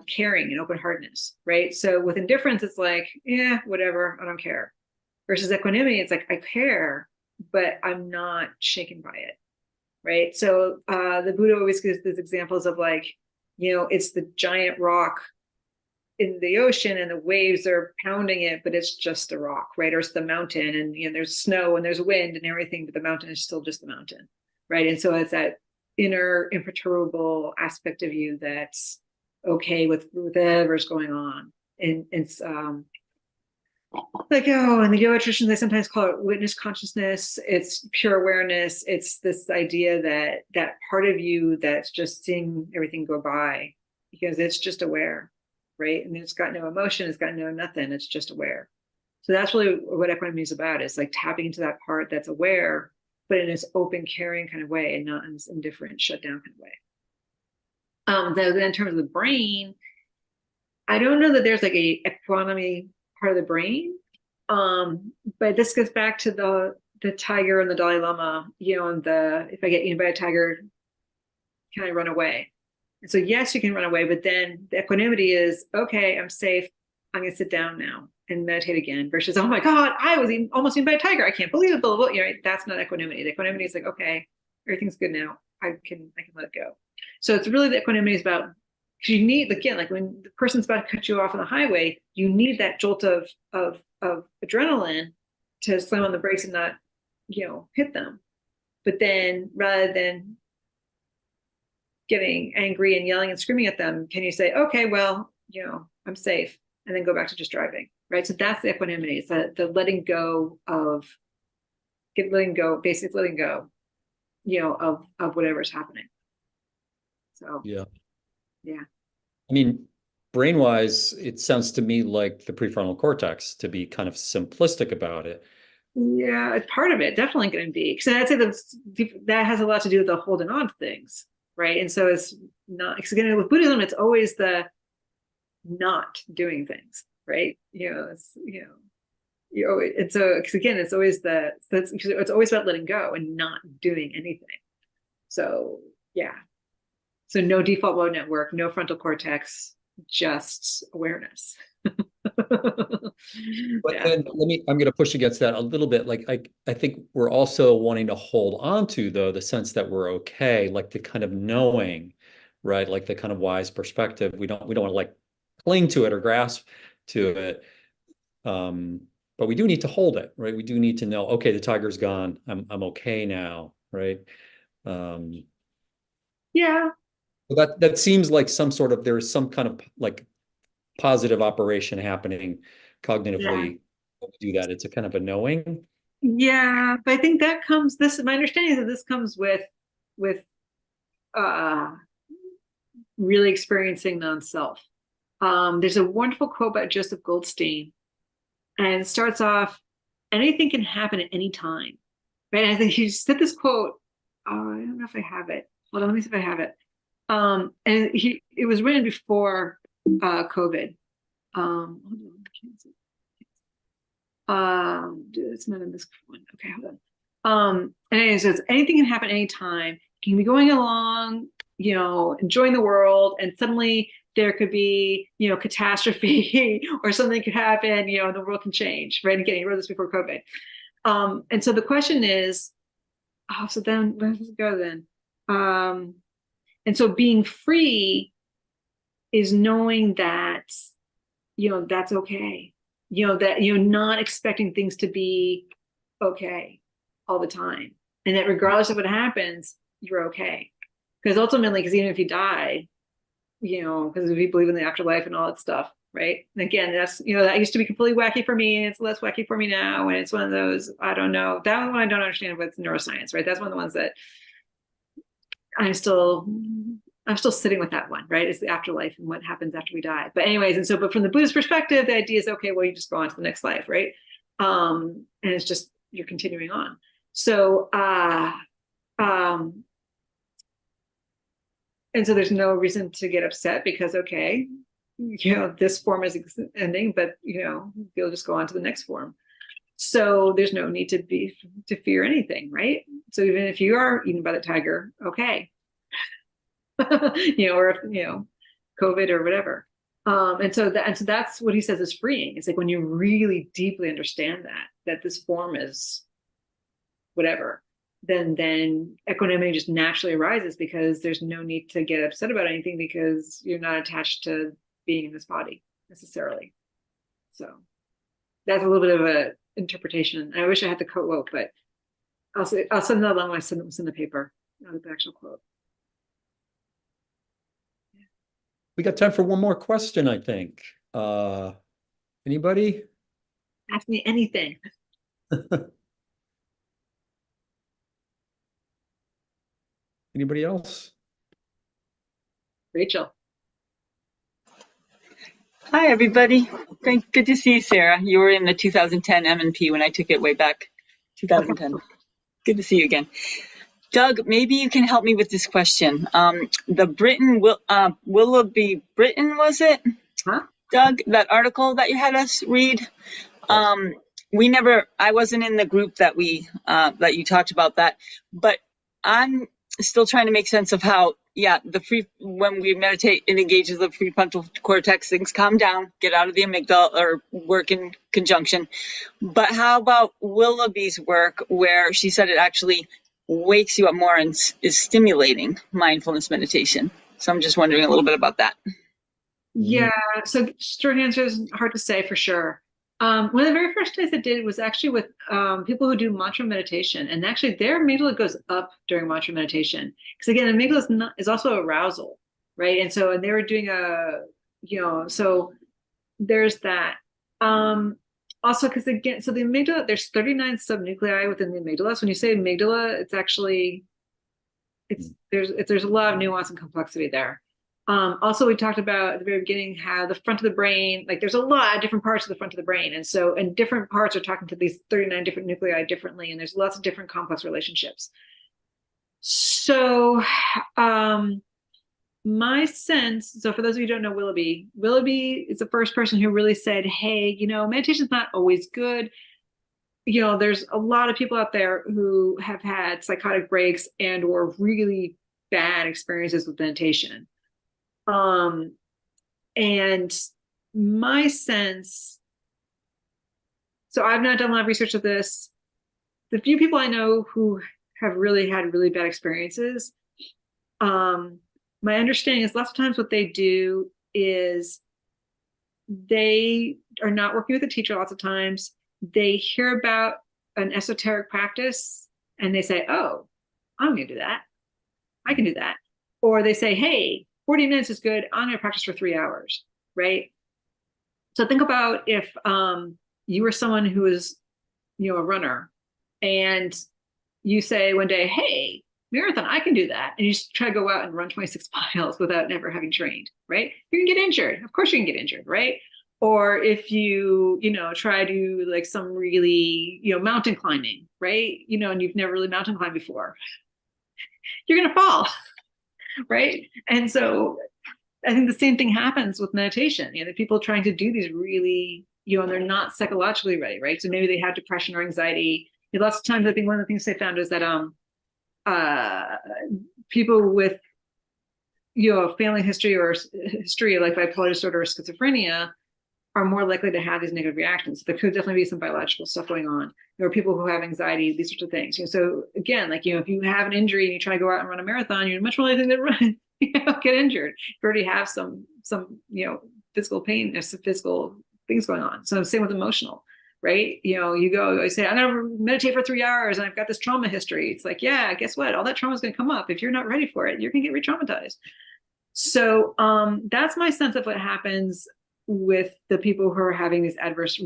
caring and open-heartedness, right? So with indifference, it's like, yeah, whatever, I don't care. Versus equanimity, it's like, I care, but I'm not shaken by it, right? So the Buddha always gives these examples of like, it's the giant rock in the ocean and the waves are pounding it, but it's just a rock, right? Or it's the mountain, and there's snow and there's wind and everything, but the mountain is still just the mountain, right? And so it's that inner imperturbable aspect of you that's okay with whatever's going on. And it's like, and the yoga traditions, they sometimes call it witness consciousness. It's pure awareness. It's this idea that part of you that's just seeing everything go by because it's just aware, right? And it's got no emotion, it's got no nothing, it's just aware. So that's really what equanimity is about. It's like tapping into that part that's aware, but in this open, caring kind of way, and not in this indifferent, shut down kind of way. Then in terms of the brain, I don't know that there's like a equanimity part of the brain. But this goes back to the tiger and the Dalai Lama, and if I get eaten by a tiger, can I run away? And so yes, you can run away, but then the equanimity is, okay, I'm safe, I'm gonna sit down now and meditate again, versus, oh my God, I was almost eaten by a tiger, I can't believe it, blah, blah, blah. That's not equanimity. The equanimity is like, okay, everything's good now, I can let it go. So it's really the equanimity is about, because you need, again, like when the person's about to cut you off on the highway, you need that jolt of adrenaline to slam on the brakes and not, hit them. But then rather than getting angry and yelling and screaming at them, can you say, okay, well, I'm safe, and then go back to just driving, right? So that's the equanimity. It's the letting go, basically letting go, of whatever's happening. So Yeah. I mean, brain-wise, it sounds to me like the prefrontal cortex, to be kind of simplistic about it. Yeah, it's part of it, definitely going to be. Because I'd say that has a lot to do with the holding on to things, right? And so it's not, because again, with Buddhism, it's always the not doing things, right? And so, because again, it's always it's always about letting go and not doing anything. So yeah. So no default mode network, no frontal cortex, just awareness. But then I'm going to push against that a little bit. Like I think we're also wanting to hold on to, though, the sense that we're okay, like the kind of knowing, right? Like the kind of wise perspective. We don't want to like cling to it or grasp to it. But we do need to hold it, right? We do need to know, okay, the tiger's gone. I'm okay now, right? Yeah. So that seems like there is some kind of like positive operation happening cognitively. When we do that, it's a kind of a knowing. Yeah, but I think that comes, my understanding is that this comes with really experiencing non-self. There's a wonderful quote by Joseph Goldstein, and it starts off, anything can happen at any time, right? And I think he said this quote, I don't know if I have it. Hold on, let me see if I have it. And it was written before COVID. Hold on, it's not in this one. Okay, hold on. And it says anything can happen anytime. You can be going along, enjoying the world, and suddenly there could be, catastrophe or something could happen, the world can change, right? Again, you wrote this before COVID. And so the question is, so then where does it go then? And so being free is knowing that, that's okay. That not expecting things to be okay all the time. And that regardless of what happens, you're okay. Because ultimately, because even if you die, because if you believe in the afterlife and all that stuff, right? And again, that's, that used to be completely wacky for me, and it's less wacky for me now. And it's one of those, I don't know. That one I don't understand what's neuroscience, right? That's one of the ones that I'm still sitting with that one, right? It's the afterlife and what happens after we die. But anyways, but from the Buddhist perspective, the idea is, okay, well, you just go on to the next life, right? And it's just, you're continuing on. So, and so there's no reason to get upset because, okay, this form is ending, but, you'll just go on to the next form. So there's no need to fear anything, right? So even if you are eaten by the tiger, okay. Or if, COVID or whatever. And so that's what he says is freeing. It's like when you really deeply understand that this form is whatever, then equanimity just naturally arises because there's no need to get upset about anything because you're not attached to being in this body necessarily. So that's a little bit of a interpretation. I wish I had the quote, but I'll send that along when I send the paper, not the actual quote. We got time for one more question, I think. Anybody? Ask me anything. Anybody else? Rachel. Hi, everybody. Good to see you, Sarah. You were in the 2010 M&P when I took it way back, 2010. Good to see you again. Doug, maybe you can help me with this question. The Willoughby Britain, was it? Huh? Doug, that article that you had us read. I wasn't in the group that that you talked about that, but I'm still trying to make sense of how, when we meditate, it engages the prefrontal cortex, things calm down, get out of the amygdala or work in conjunction. But how about Willoughby's work where she said it actually wakes you up more and is stimulating mindfulness meditation? So I'm just wondering a little bit about that. Yeah, so short answer is hard to say for sure. One of the very first studies I did was actually with people who do mantra meditation, and actually their amygdala goes up during mantra meditation. Because again, amygdala is also arousal, right? And they were doing so there's that. Also, because again, so the amygdala, there's 39 subnuclei within the amygdala. So when you say amygdala, it's actually, there's a lot of nuance and complexity there. Also, we talked about at the very beginning how the front of the brain, like there's a lot of different parts of the front of the brain. And different parts are talking to these 39 different nuclei differently. And there's lots of different complex relationships. So my sense, so for those of you who don't know Willoughby is the first person who really said, hey, meditation's not always good. There's a lot of people out there who have had psychotic breaks and or really bad experiences with meditation. And my sense, so I've not done a lot of research of this. The few people I know who have really had really bad experiences, my understanding is lots of times what they do is they are not working with a teacher lots of times. They hear about an esoteric practice and they say, oh, I'm going to do that. I can do that. Or they say, hey, 40 minutes is good. I'm going to practice for 3 hours, right? So think about if you were someone who is, a runner, and you say one day, hey, marathon, I can do that. And you just try to go out and run 26 miles without never having trained, right? You can get injured. Of course you can get injured, right? Or if you, try to like some really, mountain climbing, right? And you've never really mountain climbed before, you're going to fall. Right. And so I think the same thing happens with meditation. The people trying to do these really, and they're not psychologically ready. Right. So maybe they have depression or anxiety. Lots of times I think one of the things they found is that people with, a family history or history of like bipolar disorder or schizophrenia are more likely to have these negative reactions. There could definitely be some biological stuff going on. There are people who have anxiety, these sorts of things. So again, like, if you have an injury and you try to go out and run a marathon, you're much more likely to get injured. You already have some physical pain, some physical things going on. So same with emotional, right? You go, I say, I'm going to meditate for 3 hours and I've got this trauma history. It's like, yeah, guess what? All that trauma is going to come up. If you're not ready for it, you're going to get re-traumatized. So that's my sense of what happens with the people who are having these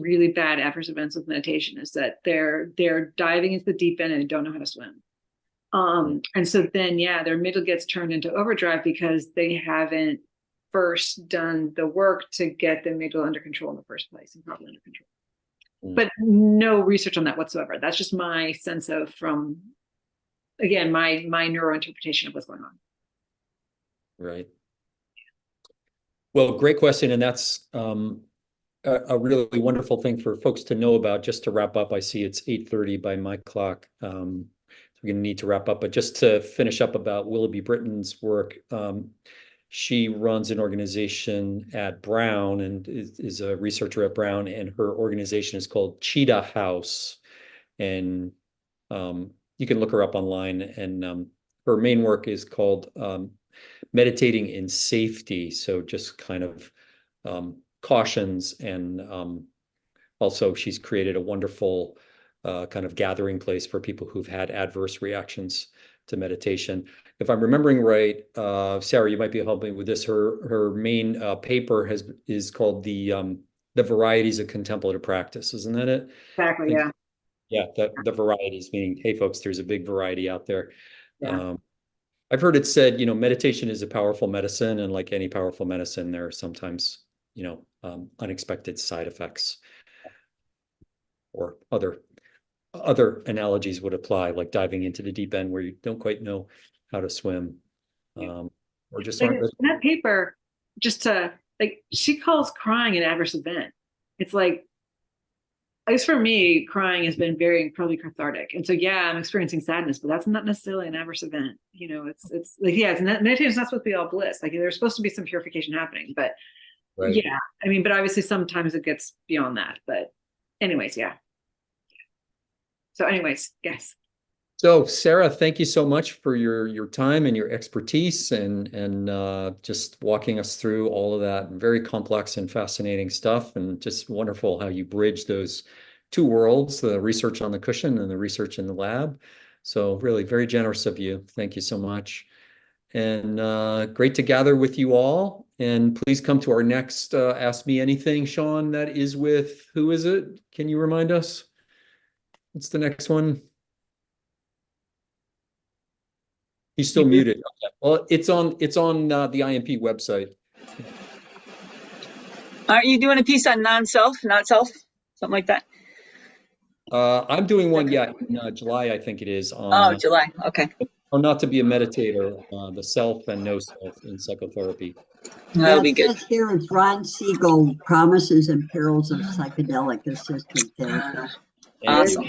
really bad adverse events with meditation, is that they're diving into the deep end and they don't know how to swim. And so then, their middle gets turned into overdrive because they haven't first done the work to get the middle under control in the first place and properly under control. but no research on that whatsoever. That's just my sense of from, again, my neurointerpretation of what's going on. Right. Well, great question. And that's a really wonderful thing for folks to know about. Just to wrap up, I see it's 8:30 by my clock. So we're going to need to wrap up. But just to finish up about Willoughby Britton's work, she runs an organization at Brown and is a researcher at Brown, and her organization is called Cheetah House. And you can look her up online. And her main work is called meditating in safety. So just kind of cautions, and also she's created a wonderful kind of gathering place for people who've had adverse reactions to meditation. If I'm remembering right, Sara, you might be helping with this. Her main paper is called the varieties of contemplative practice, isn't that it? Exactly. Yeah. Yeah, the varieties, meaning, hey folks, there's a big variety out there. Yeah. I've heard it said, meditation is a powerful medicine, and like any powerful medicine, there are sometimes, unexpected side effects, or other analogies would apply, like diving into the deep end where you don't quite know how to swim, or just Like aren't. in that paper, just to she calls crying an adverse event. It's like, at least for me, crying has been very incredibly cathartic. And so, yeah, I'm experiencing sadness, but that's not necessarily an adverse event. It's like, yeah, meditation is not supposed to be all bliss. Like, there's supposed to be some purification happening, but Right. yeah, I mean, but obviously sometimes it gets beyond that. But anyways, yeah. So anyways, yes. So Sara, thank you so much for your time and your expertise, and just walking us through all of that very complex and fascinating stuff, and just wonderful how you bridge those two worlds, the research on the cushion and the research in the lab. So really very generous of you. Thank you so much. And great to gather with you all. And please come to our next Ask Me Anything, Sean. That is with, who is it? Can you remind us? What's the next one? He's still muted. Okay. Well, it's on the IMP website. Aren't you doing a piece on non-self, not self, something like that? I'm doing one, yeah, in July, I think it is. Oh, July. Okay. How not to be a meditator, the self and no self in psychotherapy. That'll be good. It says here it's Ron Siegel, Promises and Perils of Psychedelic Assisted Therapy. Awesome.